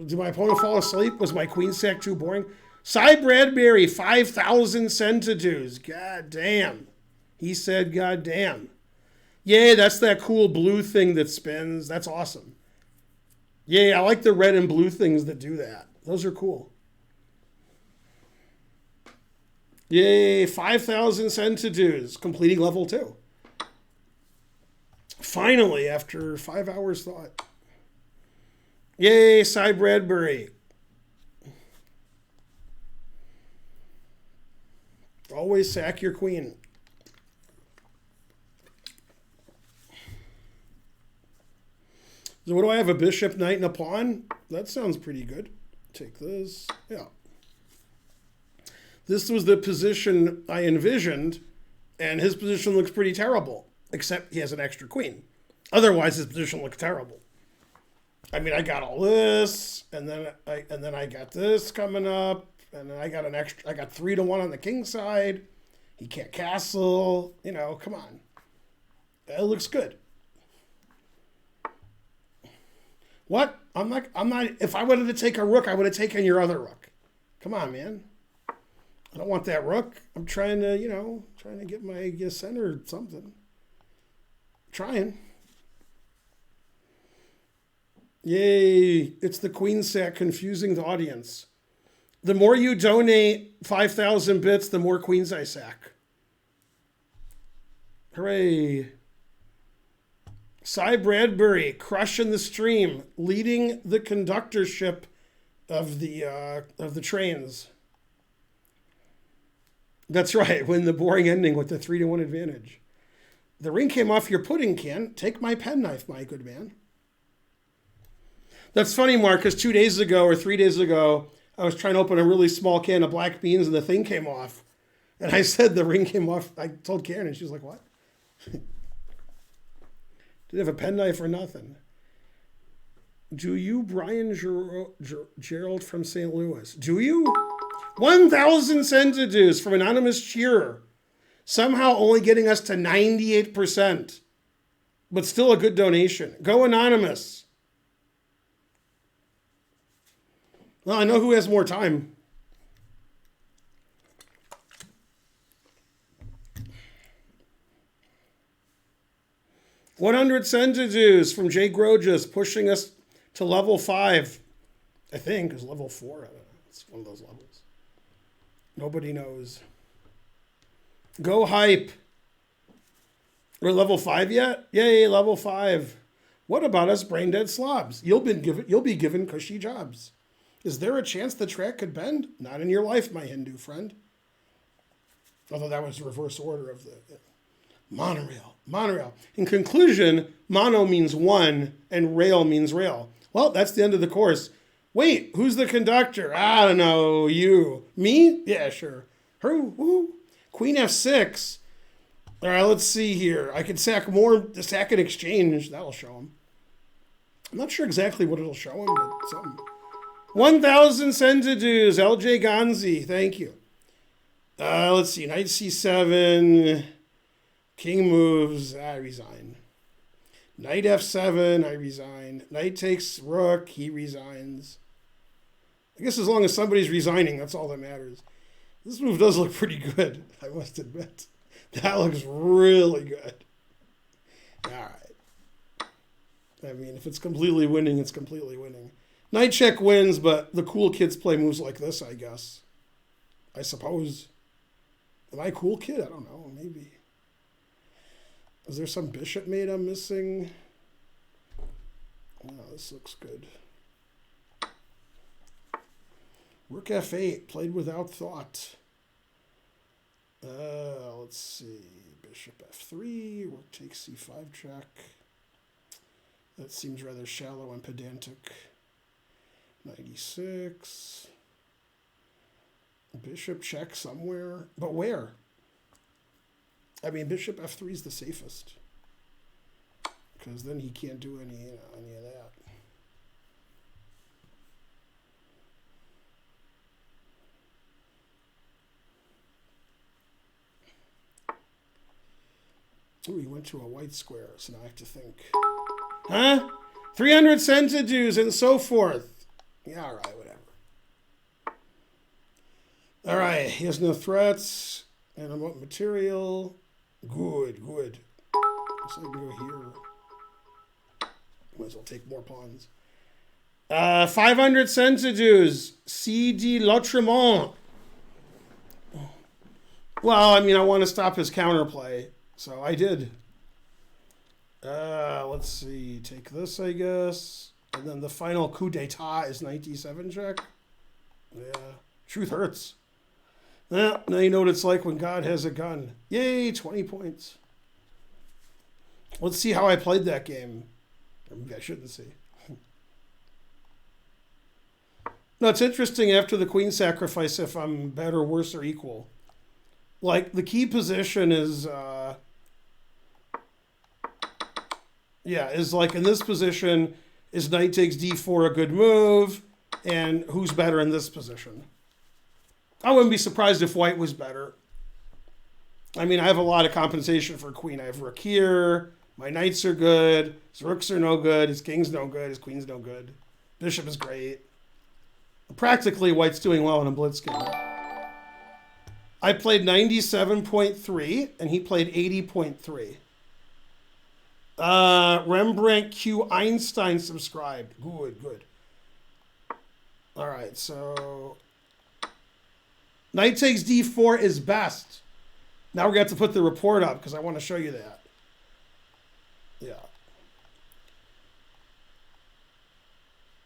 Did my opponent fall asleep? Was my queen sack too boring? Cy Bradbury, 5,000 centitudes. God damn. He said, God damn. Yay, that's that cool blue thing that spins. That's awesome. Yay, I like the red and blue things that do that. Those are cool. Yay, 5,000 centitudes. Completing level 2. Finally, after 5 hours thought. Yay, Cy Bradbury. Always sack your queen. So what do I have? A bishop, knight, and a pawn? That sounds pretty good. Take this. Yeah. This was the position I envisioned, and his position looks pretty terrible, except he has an extra queen. Otherwise, his position looks terrible. I mean, I got all this, and then I got this coming up, and then I got an extra. I got 3-1 on the king side. He can't castle. You know, come on. It looks good. What? I'm not. If I wanted to take a rook, I would have taken your other rook. Come on, man. I don't want that rook. I'm trying to, trying to get my center something. Trying. Yay. It's the queen sack confusing the audience. The more you donate 5,000 bits, the more queens I sack. Hooray. Cy Bradbury crushing the stream, leading the conductorship of the trains. That's right, win the boring ending with the 3-1 advantage. The ring came off your pudding can. Take my penknife, my good man. That's funny, Mark, because 2 days ago or 3 days ago, I was trying to open a really small can of black beans and the thing came off. And I said the ring came off. I told Karen and she was like, what? Didn't have a penknife or nothing. Do you, Brian Gerald from St. Louis? Do you? 1,000 centitudes from anonymous cheerer. Somehow only getting us to 98%. But still a good donation. Go anonymous. Well, I know who has more time. $100 centitudes from Jay Groges, pushing us to level 5. I think is level 4. I don't know. It's one of those levels. Nobody knows. Go hype. We're level 5 yet? Yay, level 5. What about us brain dead slobs? You'll be given cushy jobs. Is there a chance the track could bend? Not in your life, my Hindu friend. Although that was the reverse order of the monorail. Monorail. In conclusion, mono means one and rail means rail. Well, that's the end of the course. Wait, who's the conductor? I don't know. You. Me? Yeah, sure. Who? Queen F6. All right, let's see here. I can sack more. Sack and exchange. That'll show him. I'm not sure exactly what it'll show him, but something. 1,000 Sentadues. LJ Ganzi. Thank you. Let's see. Knight C7. King moves. I resign. Knight F7. I resign. Knight takes rook. He resigns. I guess as long as somebody's resigning, that's all that matters. This move does look pretty good, I must admit. That looks really good. All right. I mean, if it's completely winning, it's completely winning. Knight check wins, but the cool kids play moves like this, I guess. I suppose. Am I a cool kid? I don't know. Maybe. Is there some bishop mate I'm missing? Oh, this looks good. Rook F8, played without thought. Let's see. Bishop F3, rook takes C5 check. That seems rather shallow and pedantic. 96. Bishop check somewhere. But where? I mean, bishop F3 is the safest. Because then he can't do any of that. Ooh, he went to a white square, so now I have to think. Huh? 300 Sentadues and so forth. Yeah, all right, whatever. All right, he has no threats. And I'm up material. Good. So I can go here. Might as well take more pawns. 500 Sentadues. CD L'Autrement. Well, I mean, I want to stop his counterplay. So I did. Let's see. Take this, I guess. And then the final coup d'etat is 97 check. Yeah. Truth hurts. Well, now you know what it's like when God has a gun. Yay, 20 points. Let's see how I played that game. Or maybe I shouldn't see. No, it's interesting after the queen sacrifice if I'm better, worse, or equal. Like, the key position is... is like in this position, is knight takes d4 a good move, and who's better in this position? I wouldn't be surprised if white was better. I mean, I have a lot of compensation for queen. I have rook here, my knights are good, his rooks are no good, his king's no good, his queen's no good. Bishop is great. Practically, white's doing well in a blitz game. I played 97.3, and he played 80.3. Rembrandt Q. Einstein subscribed. Good. All right, so... Knight takes d4 is best. Now we're going to have to put the report up, because I want to show you that. Yeah.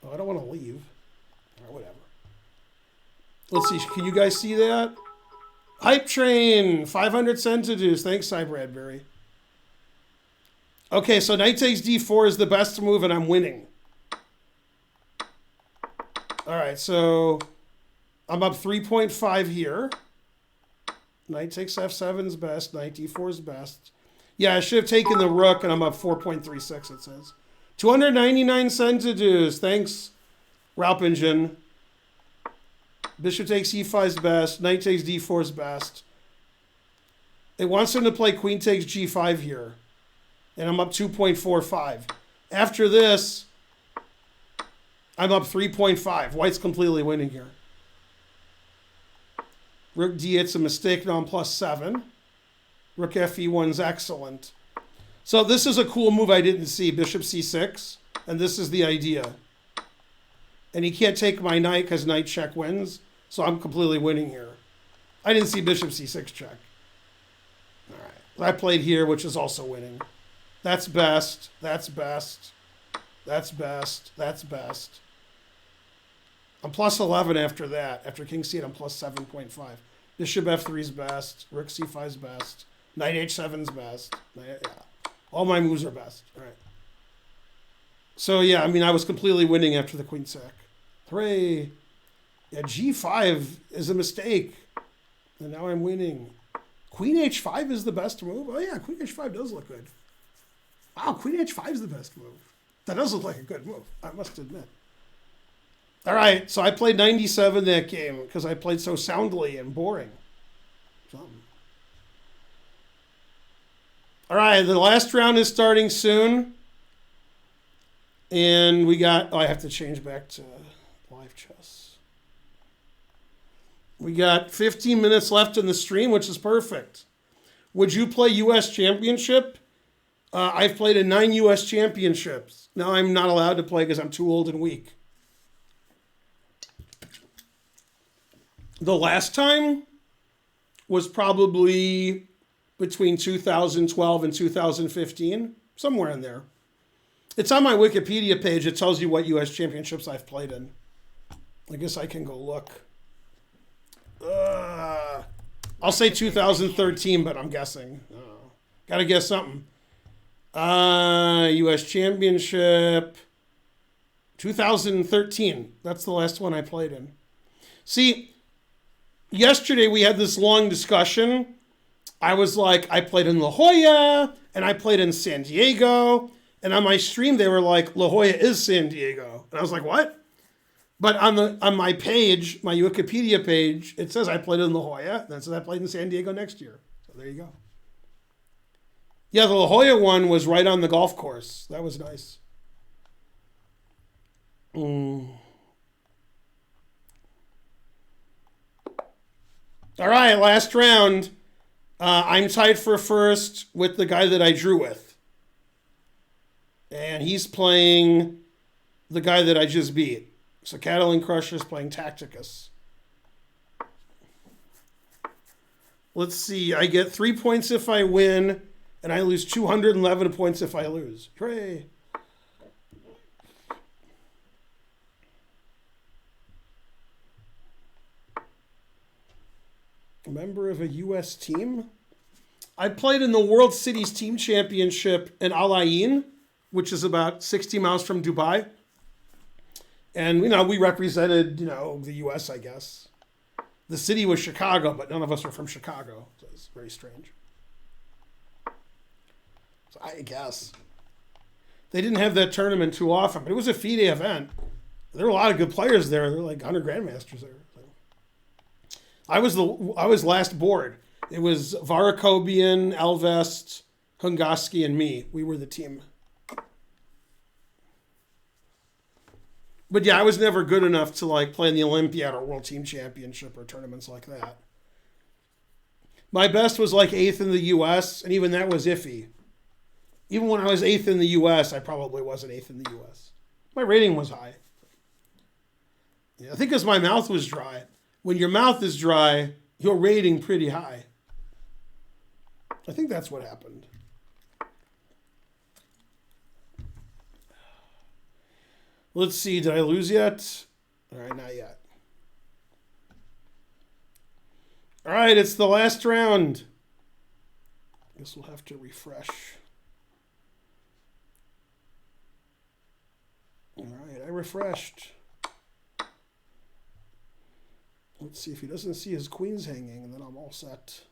Oh, I don't want to leave. All right, whatever. Let's see. Can you guys see that? Hype Train. 500 Sentadues. Thanks, Cy Bradbury. Okay, so knight takes d4 is the best move, and I'm winning. All right, so I'm up 3.5 here. Knight takes f7 is best. Knight d4 is best. Yeah, I should have taken the rook, and I'm up 4.36, it says. 299 Sentadues. Thanks, Ralpingen. Bishop takes e5 is best. Knight takes d4 is best. It wants him to play queen takes g5 here. And I'm up 2.45. After this, I'm up 3.5. White's completely winning here. Rook d8's a mistake. Now I'm plus 7. Rook fe1 is excellent. So this is a cool move I didn't see. Bishop c6. And this is the idea. And he can't take my knight because knight check wins. So I'm completely winning here. I didn't see bishop c6 check. All right. I played here, which is also winning. That's best. That's best. That's best. That's best. I'm plus 11 after that. After king c8, I'm plus 7.5. Bishop f3 is best. Rook c5 is best. Knight h7 is best. Yeah. All my moves are best. All right. So, yeah, I mean, I was completely winning after the queen sack. Hooray. Yeah, G5 is a mistake. And now I'm winning. Queen H5 is the best move? Oh yeah, Queen H5 does look good. Wow, Queen H5 is the best move. That does look like a good move, I must admit. All right, so I played 97 that game because I played so soundly and boring. Something. All right, the last round is starting soon. And we got, I have to change back to live chess. We got 15 minutes left in the stream, which is perfect. Would you play U.S. Championship? I've played in 9 U.S. Championships. Now I'm not allowed to play because I'm too old and weak. The last time was probably between 2012 and 2015, somewhere in there. It's on my Wikipedia page. It tells you what U.S. championships I've played in. I guess I can go look. I'll say 2013, but I'm guessing. Got to guess something. U.S. championship, 2013. That's the last one I played in. See, yesterday we had this long discussion. I was like, I played in La Jolla, and I played in San Diego. And on my stream, they were like, La Jolla is San Diego. And I was like, what? But on my page, my Wikipedia page, it says I played in La Jolla. Then it says I played in San Diego next year. So there you go. Yeah, the La Jolla one was right on the golf course. That was nice. All right, last round. I'm tied for first with the guy that I drew with. And he's playing the guy that I just beat. So Catalan Crusher's playing Tacticus. Let's see. I get 3 points if I win, and I lose 211 points if I lose. Hooray. A member of a U.S. team? I played in the World Cities Team Championship in Al Ain, which is about 60 miles from Dubai. And, we represented, the U.S., I guess. The city was Chicago, but none of us were from Chicago. So it's very strange. So I guess. They didn't have that tournament too often, but it was a FIDE event. There were a lot of good players there. There were like 100 grandmasters there. So. I was last board. It was Varakobian, Elvest, Hungaski, and me. We were the team. But yeah, I was never good enough to play in the Olympiad or World Team Championship or tournaments like that. My best was 8th in the U.S., and even that was iffy. Even when I was 8th in the U.S., I probably wasn't 8th in the U.S. My rating was high. Yeah, I think because my mouth was dry. When your mouth is dry, your rating pretty high. I think that's what happened. Let's see, did I lose yet? All right, not yet. All right, it's the last round. I guess we'll have to refresh. All right, I refreshed. Let's see if he doesn't see his queens hanging, and then I'm all set.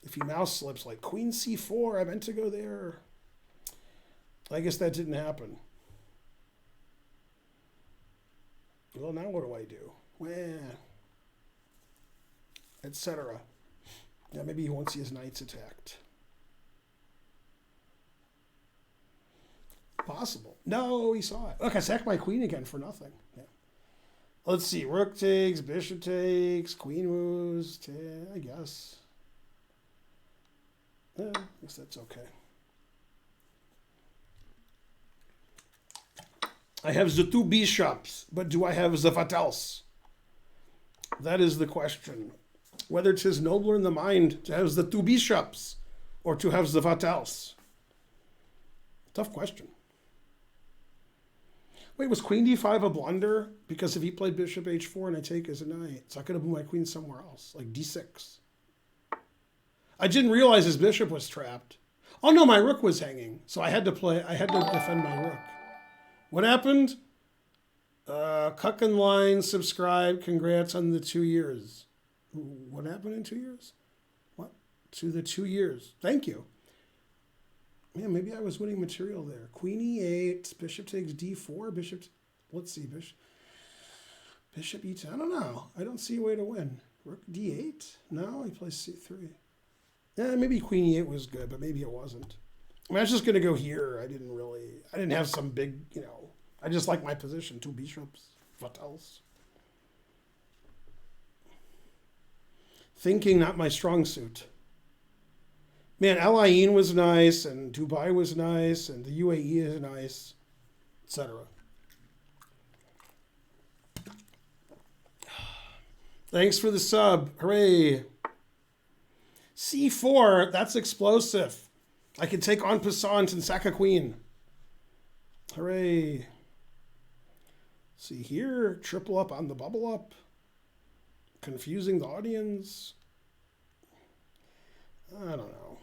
If he mouse slips like queen c4, I meant to go there. I guess that didn't happen. Well, now what do I do? Well, etc. Yeah, maybe he won't see his knights attacked. Possible. No, he saw it. Look, I sacked my queen again for nothing. Yeah. Let's see. Rook takes, bishop takes, queen moves. I guess. I guess that's okay. I have the 2 bishops, but do I have the what else? That is the question. Whether it is nobler in the mind to have the 2 bishops or to have the what else? Tough question. Wait, was queen d5 a blunder? Because if he played bishop h4 and I take as a knight, so I could have moved my queen somewhere else, like d6. I didn't realize his bishop was trapped. Oh no, my rook was hanging, so I had to defend my rook. What happened? Cuck and Line subscribe. Congrats on the 2 years. What happened in 2 years? What? To the 2 years. Thank you. Man, maybe I was winning material there. Queen e8. Bishop takes d4. Bishop. Let's see. Bishop e10. I don't know. I don't see a way to win. Rook d8? No, he plays c3. Yeah, maybe queen e8 was good, but maybe it wasn't. I mean, I was just going to go here. I didn't have some big, I just like my position. 2 bishops. What else? Thinking, not my strong suit. Man, Al Ain was nice, and Dubai was nice, and the UAE is nice, etc. Thanks for the sub. Hooray. C4, that's explosive. I can take en passant and sack a queen. Hooray. See here, triple up on the bubble up. Confusing the audience. I don't know.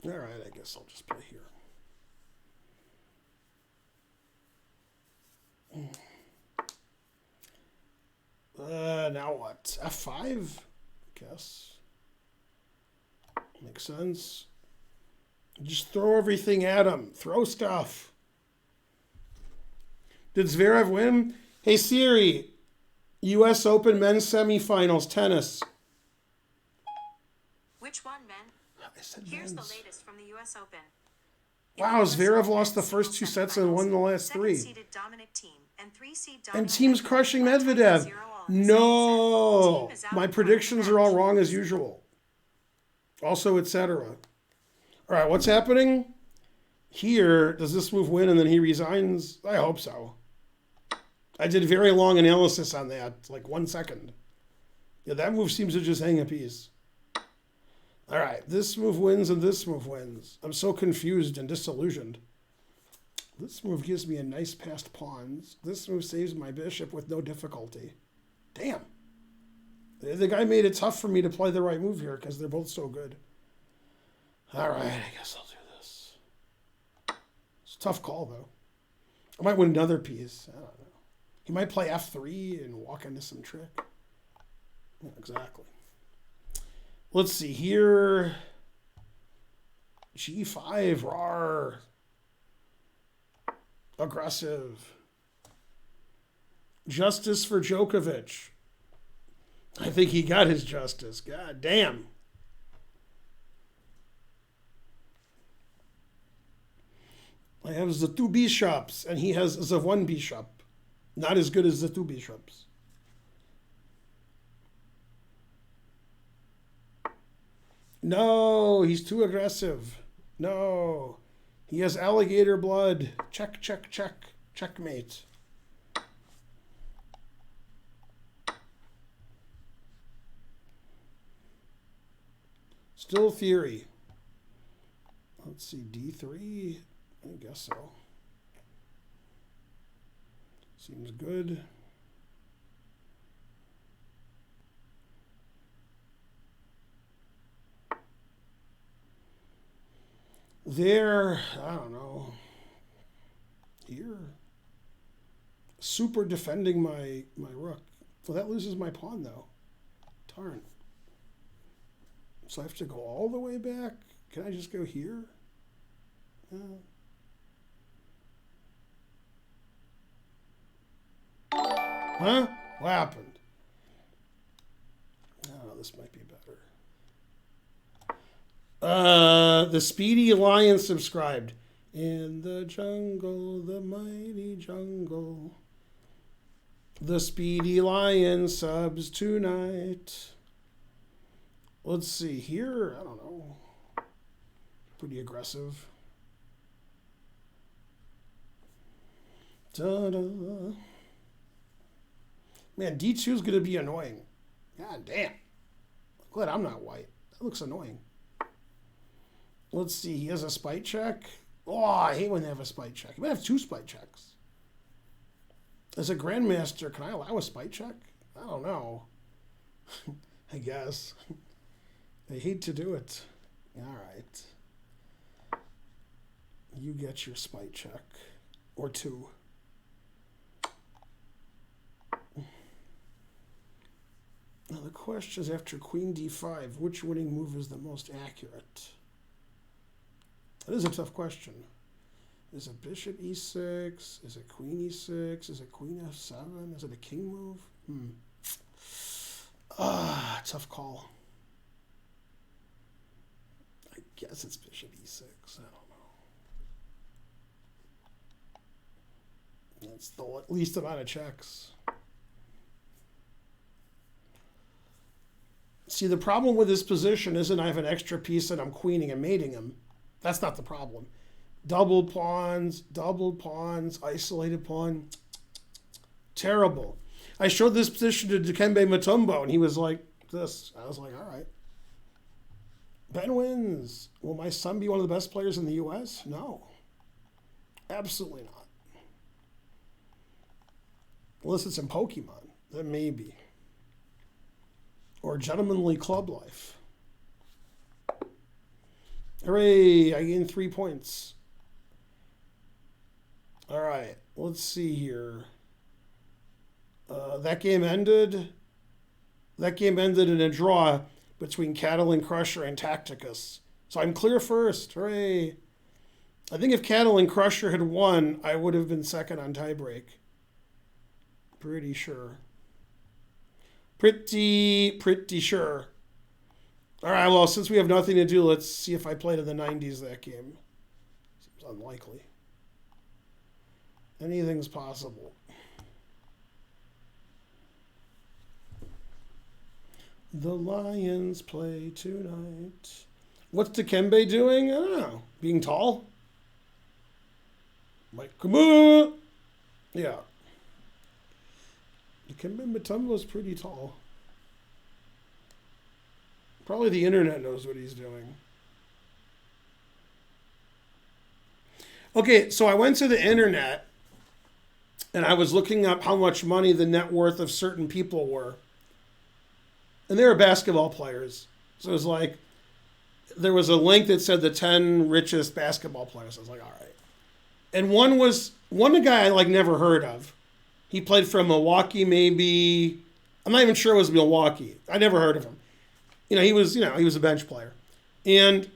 All right, I guess I'll just play here. Now what? F5? Guess. Makes sense. Just throw everything at him. Throw stuff. Did Zverev win? Hey Siri, U.S. Open men's semifinals, tennis. Which one, men? I said Here's men's. the latest from the U.S. Open. Wow, Zverev lost the first 2 sets and won the last 3. Second-seeded Dominic Thiem and 3-seed And Dominic Team's Medvedev crushing won Medvedev. 20-0 all in the second set. No, Thiem is out my in front of the predictions are all match. wrong as usual. Also, etc. All right, what's happening? Here, does this move win and then he resigns? I hope so. I did very long analysis on that, like 1 second. Yeah, that move seems to just hang a piece. All right, this move wins and this move wins. I'm so confused and disillusioned. This move gives me a nice passed pawns. This move saves my bishop with no difficulty. Damn. The guy made it tough for me to play the right move here because they're both so good. All right, I guess I'll do this. It's a tough call, though. I might win another piece. I don't know. He might play f3 and walk into some trick. Yeah, exactly. Let's see here. G5, rar. Aggressive. Justice for Djokovic. I think he got his justice. God damn. I have the 2 bishops, and he has the 1 bishop. Not as good as the 2 bishops. No, he's too aggressive. No. He has alligator blood. Check, check, check. Checkmate. Still theory. Let's see, D3. I guess so. Seems good. There, I don't know. Here. Super defending my rook. Well, that loses my pawn, though. Darn. So I have to go all the way back? Can I just go here? Huh? What happened? Oh, this might be better. The Speedy Lion subscribed. In the jungle, the mighty jungle. The Speedy Lion subs tonight. Let's see here. I don't know. Pretty aggressive. Ta-da. Man, D2 is going to be annoying. God damn. Glad I'm not white. That looks annoying. Let's see. He has a spite check. Oh, I hate when they have a spite check. He might have 2 spite checks. As a grandmaster, can I allow a spite check? I don't know. I guess. I hate to do it. All right. You get your spite check. Or two. Now the question is, after queen d5, which winning move is the most accurate? That is a tough question. Is it bishop e6? Is it queen e6? Is it queen f7? Is it a king move? Tough call. I guess it's bishop e6. I don't know. That's the least amount of checks. See, the problem with this position isn't I have an extra piece and I'm queening and mating him. That's not the problem. Double pawns, isolated pawn. Terrible. I showed this position to Dikembe Mutombo, and he was like this. I was like, all right. Ben wins. Will my son be one of the best players in the U.S.? No. Absolutely not. Unless it's in Pokemon. Then maybe. Or gentlemanly club life. Hooray, I gained 3 points. All right, let's see here. That game ended in a draw between Catalan Crusher and Tacticus. So I'm clear first. Hooray. I think if Catalan Crusher had won, I would have been second on tiebreak. Pretty sure. Pretty sure. All right, well, since we have nothing to do, let's see if I played in the 90s that game. Seems unlikely. Anything's possible. The Lions play tonight. What's Dikembe doing? I don't know. Being tall? Like, come on! Yeah. Dikembe Mutombo's pretty tall. Probably the internet knows what he's doing. Okay, so I went to the internet and I was looking up how much money the net worth of certain people were. And they were basketball players. So it was like, there was a link that said the 10 richest basketball players. I was like, all right. And one guy I like never heard of. He played for Milwaukee, maybe. I'm not even sure it was Milwaukee. I never heard of him. He was a bench player. And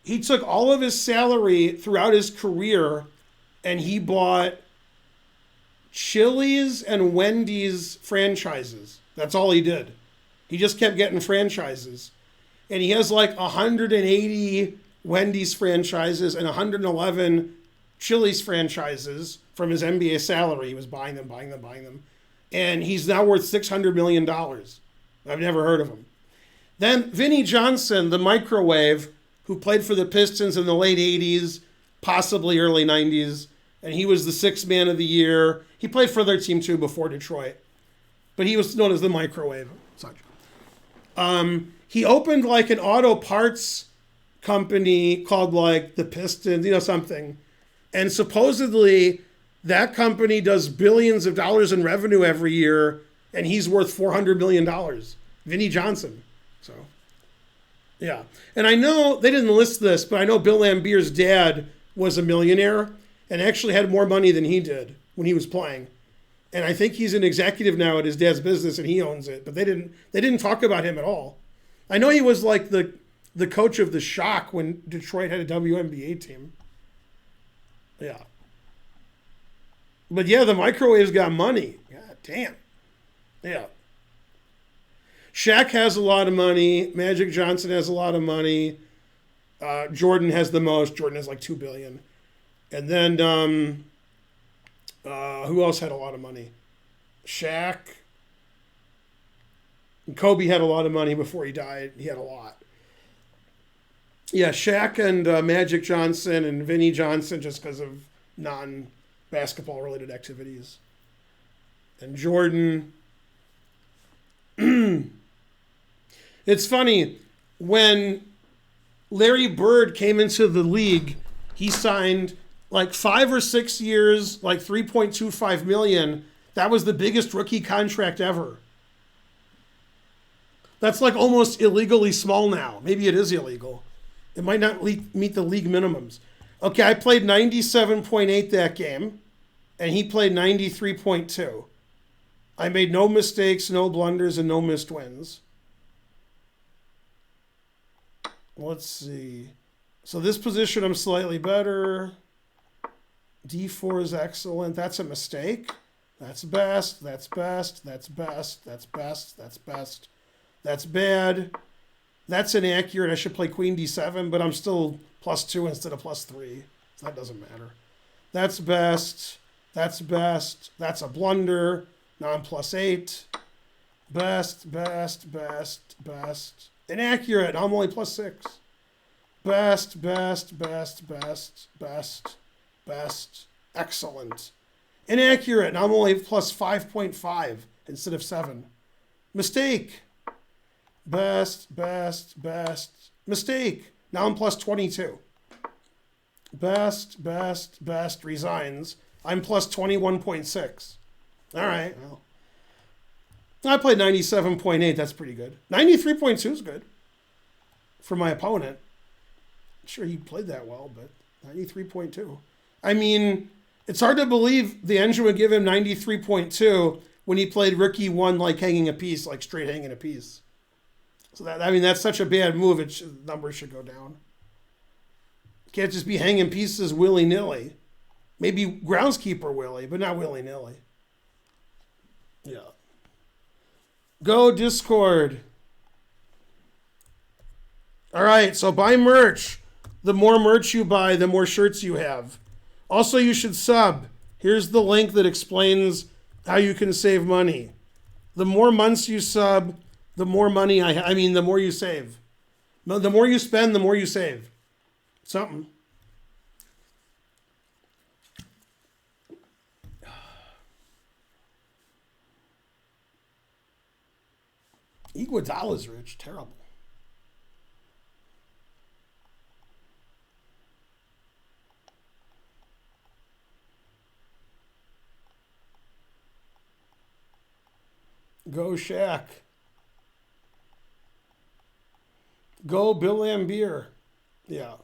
he took all of his salary throughout his career and he bought Chili's and Wendy's franchises. That's all he did. He just kept getting franchises. And he has like 180 Wendy's franchises and 111 Chili's franchises from his NBA salary. He was buying them. And he's now worth $600 million. I've never heard of him. Then Vinnie Johnson, the microwave, who played for the Pistons in the late 80s, possibly early 90s, and he was the sixth man of the year. He played for their team too before Detroit, but he was known as the microwave. Such. He opened like an auto parts company called like the Pistons, something. And supposedly that company does billions of dollars in revenue every year, and he's worth $400 million. Vinnie Johnson. So, yeah. And I know they didn't list this, but I know Bill Laimbeer's dad was a millionaire and actually had more money than he did when he was playing. And I think he's an executive now at his dad's business and he owns it. But they didn't talk about him at all. I know he was like the coach of the Shock when Detroit had a WNBA team. Yeah. But yeah, the microwave's got money. God damn. Yeah. Shaq has a lot of money. Magic Johnson has a lot of money. Jordan has the most. Jordan has like $2 billion. And then who else had a lot of money? Shaq. And Kobe had a lot of money before he died. He had a lot. Yeah, Shaq and Magic Johnson and Vinnie Johnson just because of non-basketball related activities. And Jordan. It's funny, when Larry Bird came into the league, he signed like 5 or 6 years, like $3.25 million. That was the biggest rookie contract ever. That's like almost illegally small now. Maybe it is illegal. It might not meet the league minimums. Okay, I played 97.8 that game, and he played 93.2. I made no mistakes, no blunders, and no missed wins. Let's see. So this position, I'm slightly better. D4 is excellent. That's a mistake. That's best. That's best. That's best. That's best. That's best. That's bad. That's inaccurate. I should play Queen D7, but I'm still +2 instead of +3. So that doesn't matter. That's best. That's best. That's a blunder. Now I'm +8. Best, best, best, best. Inaccurate. Now I'm only +6. Best, best, best, best, best, best. Excellent. Inaccurate. Now I'm only +5.5 instead of 7. Mistake. Best, best, best. Mistake. Now I'm +22. Best, best, best. Resigns. I'm +21.6. All right. Well, I played 97.8. That's pretty good. 93.2 is good for my opponent. Sure, he played that well, but 93.2. I mean, it's hard to believe the engine would give him 93.2 when he played Rookie 1 like hanging a piece, like straight hanging a piece. So that's such a bad move. Numbers should go down. Can't just be hanging pieces willy-nilly. Maybe groundskeeper willy, but not willy-nilly. Yeah. Go Discord. All right, so buy merch. The more merch you buy, the more shirts you have. Also, you should sub. Here's the link that explains how you can save money. The more months you sub, the more money the more you save. The more you spend, the more you save. Something. Iguodala's rich. Terrible. Go Shaq. Go Bill Lambier. Yeah.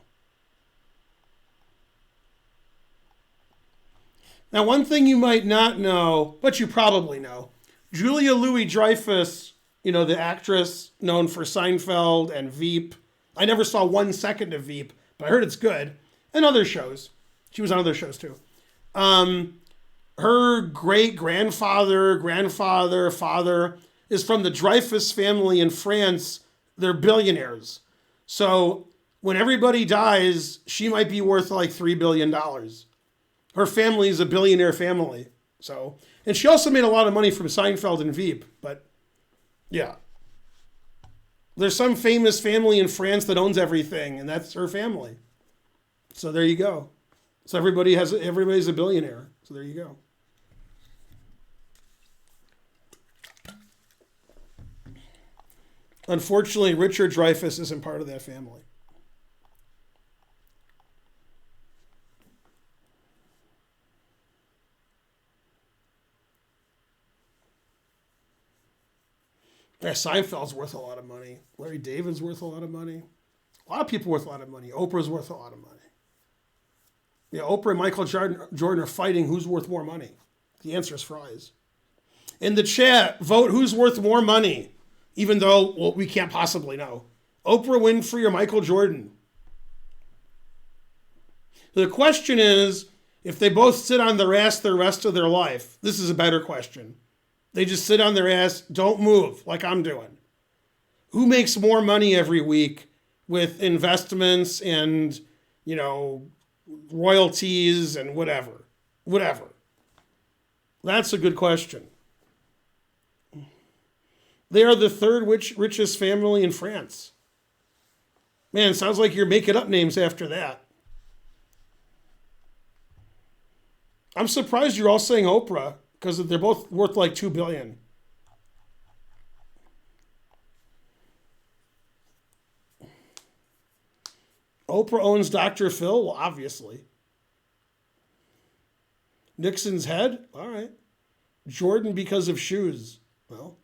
Now, one thing you might not know, but you probably know, Julia Louis-Dreyfus, the actress known for Seinfeld and Veep. I never saw 1 second of Veep, but I heard it's good. And other shows. She was on other shows too. Her great-grandfather, father is from the Dreyfus family in France. They're billionaires. So when everybody dies, she might be worth like $3 billion. Her family is a billionaire family. So, and she also made a lot of money from Seinfeld and Veep, but yeah. There's some famous family in France that owns everything, and that's her family. So there you go. So everybody's a billionaire. So there you go. Unfortunately, Richard Dreyfuss isn't part of that family. Yeah, Seinfeld's worth a lot of money. Larry David's worth a lot of money. A lot of people worth a lot of money. Oprah's worth a lot of money. Yeah, Oprah and Michael Jordan are fighting who's worth more money. The answer is fries. In the chat, vote who's worth more money, even though we can't possibly know. Oprah Winfrey or Michael Jordan? The question is, if they both sit on their ass the rest of their life, this is a better question. They just sit on their ass, don't move, like I'm doing. Who makes more money every week with investments and, royalties and whatever? That's a good question. They are the third richest family in France. Man, sounds like you're making up names after that. I'm surprised you're all saying Oprah, because they're both worth like $2 billion. Oprah owns Dr. Phil? Well, obviously. Nixon's head? All right. Jordan because of shoes? Well,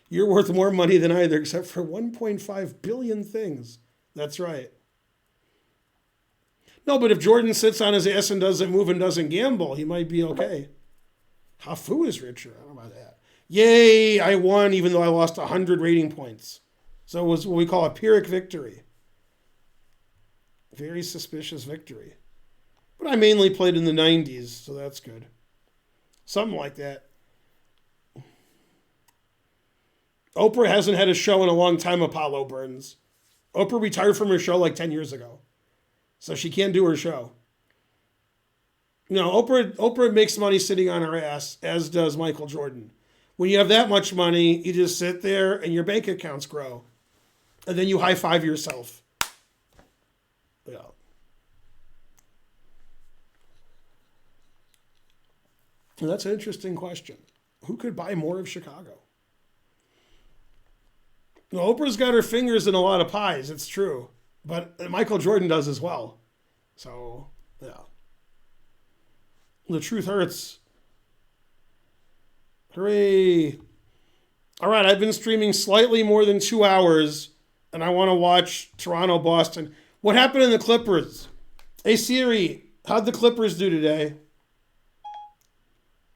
you're worth more money than either, except for 1.5 billion things. That's right. No, but if Jordan sits on his ass and doesn't move and doesn't gamble, he might be okay. Hafu is richer. I don't know about that. Yay, I won even though I lost 100 rating points. So it was what we call a Pyrrhic victory. Very suspicious victory. But I mainly played in the 90s, so that's good. Something like that. Oprah hasn't had a show in a long time, Apollo Burns. Oprah retired from her show like 10 years ago. So she can't do her show. You know, Oprah makes money sitting on her ass, as does Michael Jordan. When you have that much money, you just sit there and your bank accounts grow. And then you high five yourself. Yeah. And that's an interesting question. Who could buy more of Chicago? You know, Oprah's got her fingers in a lot of pies, it's true. But Michael Jordan does as well. So, yeah. The truth hurts. Hooray. All right, I've been streaming slightly more than 2 hours, and I want to watch Toronto, Boston. What happened in the Clippers? Hey, Siri, how'd the Clippers do today?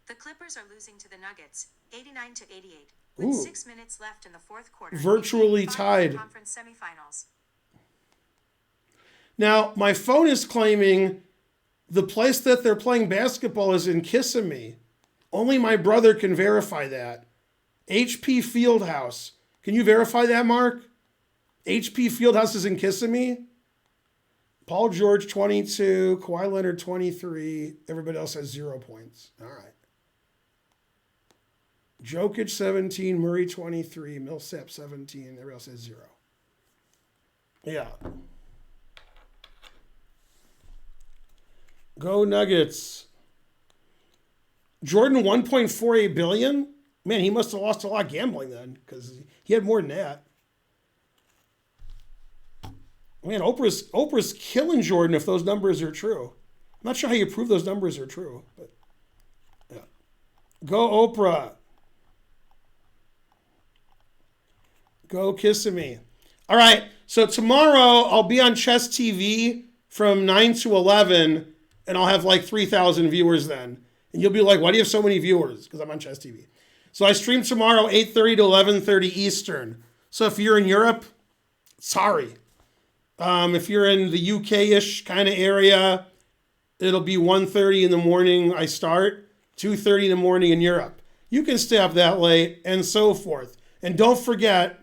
The Clippers are losing to the Nuggets, 89-88, with Ooh. 6 minutes left in the fourth quarter. Virtually in Game 5 of the tied. Conference semifinals. Now, my phone is claiming the place that they're playing basketball is in Kissimmee. Only my brother can verify that. HP Fieldhouse. Can you verify that, Mark? HP Fieldhouse is in Kissimmee? Paul George, 22. Kawhi Leonard, 23. Everybody else has 0 points. All right. Jokic, 17. Murray, 23. Millsap, 17. Everybody else has 0. Yeah. Go Nuggets. Jordan, 1.48 billion? Man, he must have lost a lot gambling then, because he had more than that. Man, Oprah's killing Jordan if those numbers are true. I'm not sure how you prove those numbers are true, but yeah. Go Oprah. Go Kissimmee. All right, so tomorrow I'll be on Chess TV from 9 to 11, and I'll have like 3,000 viewers then. And you'll be like, why do you have so many viewers? Because I'm on Chess TV. So I stream tomorrow 8:30 to 11:30 Eastern. So if you're in Europe, sorry. If you're in the UK-ish kind of area, it'll be 1:30 in the morning I start, 2:30 in the morning in Europe. You can stay up that late and so forth. And don't forget,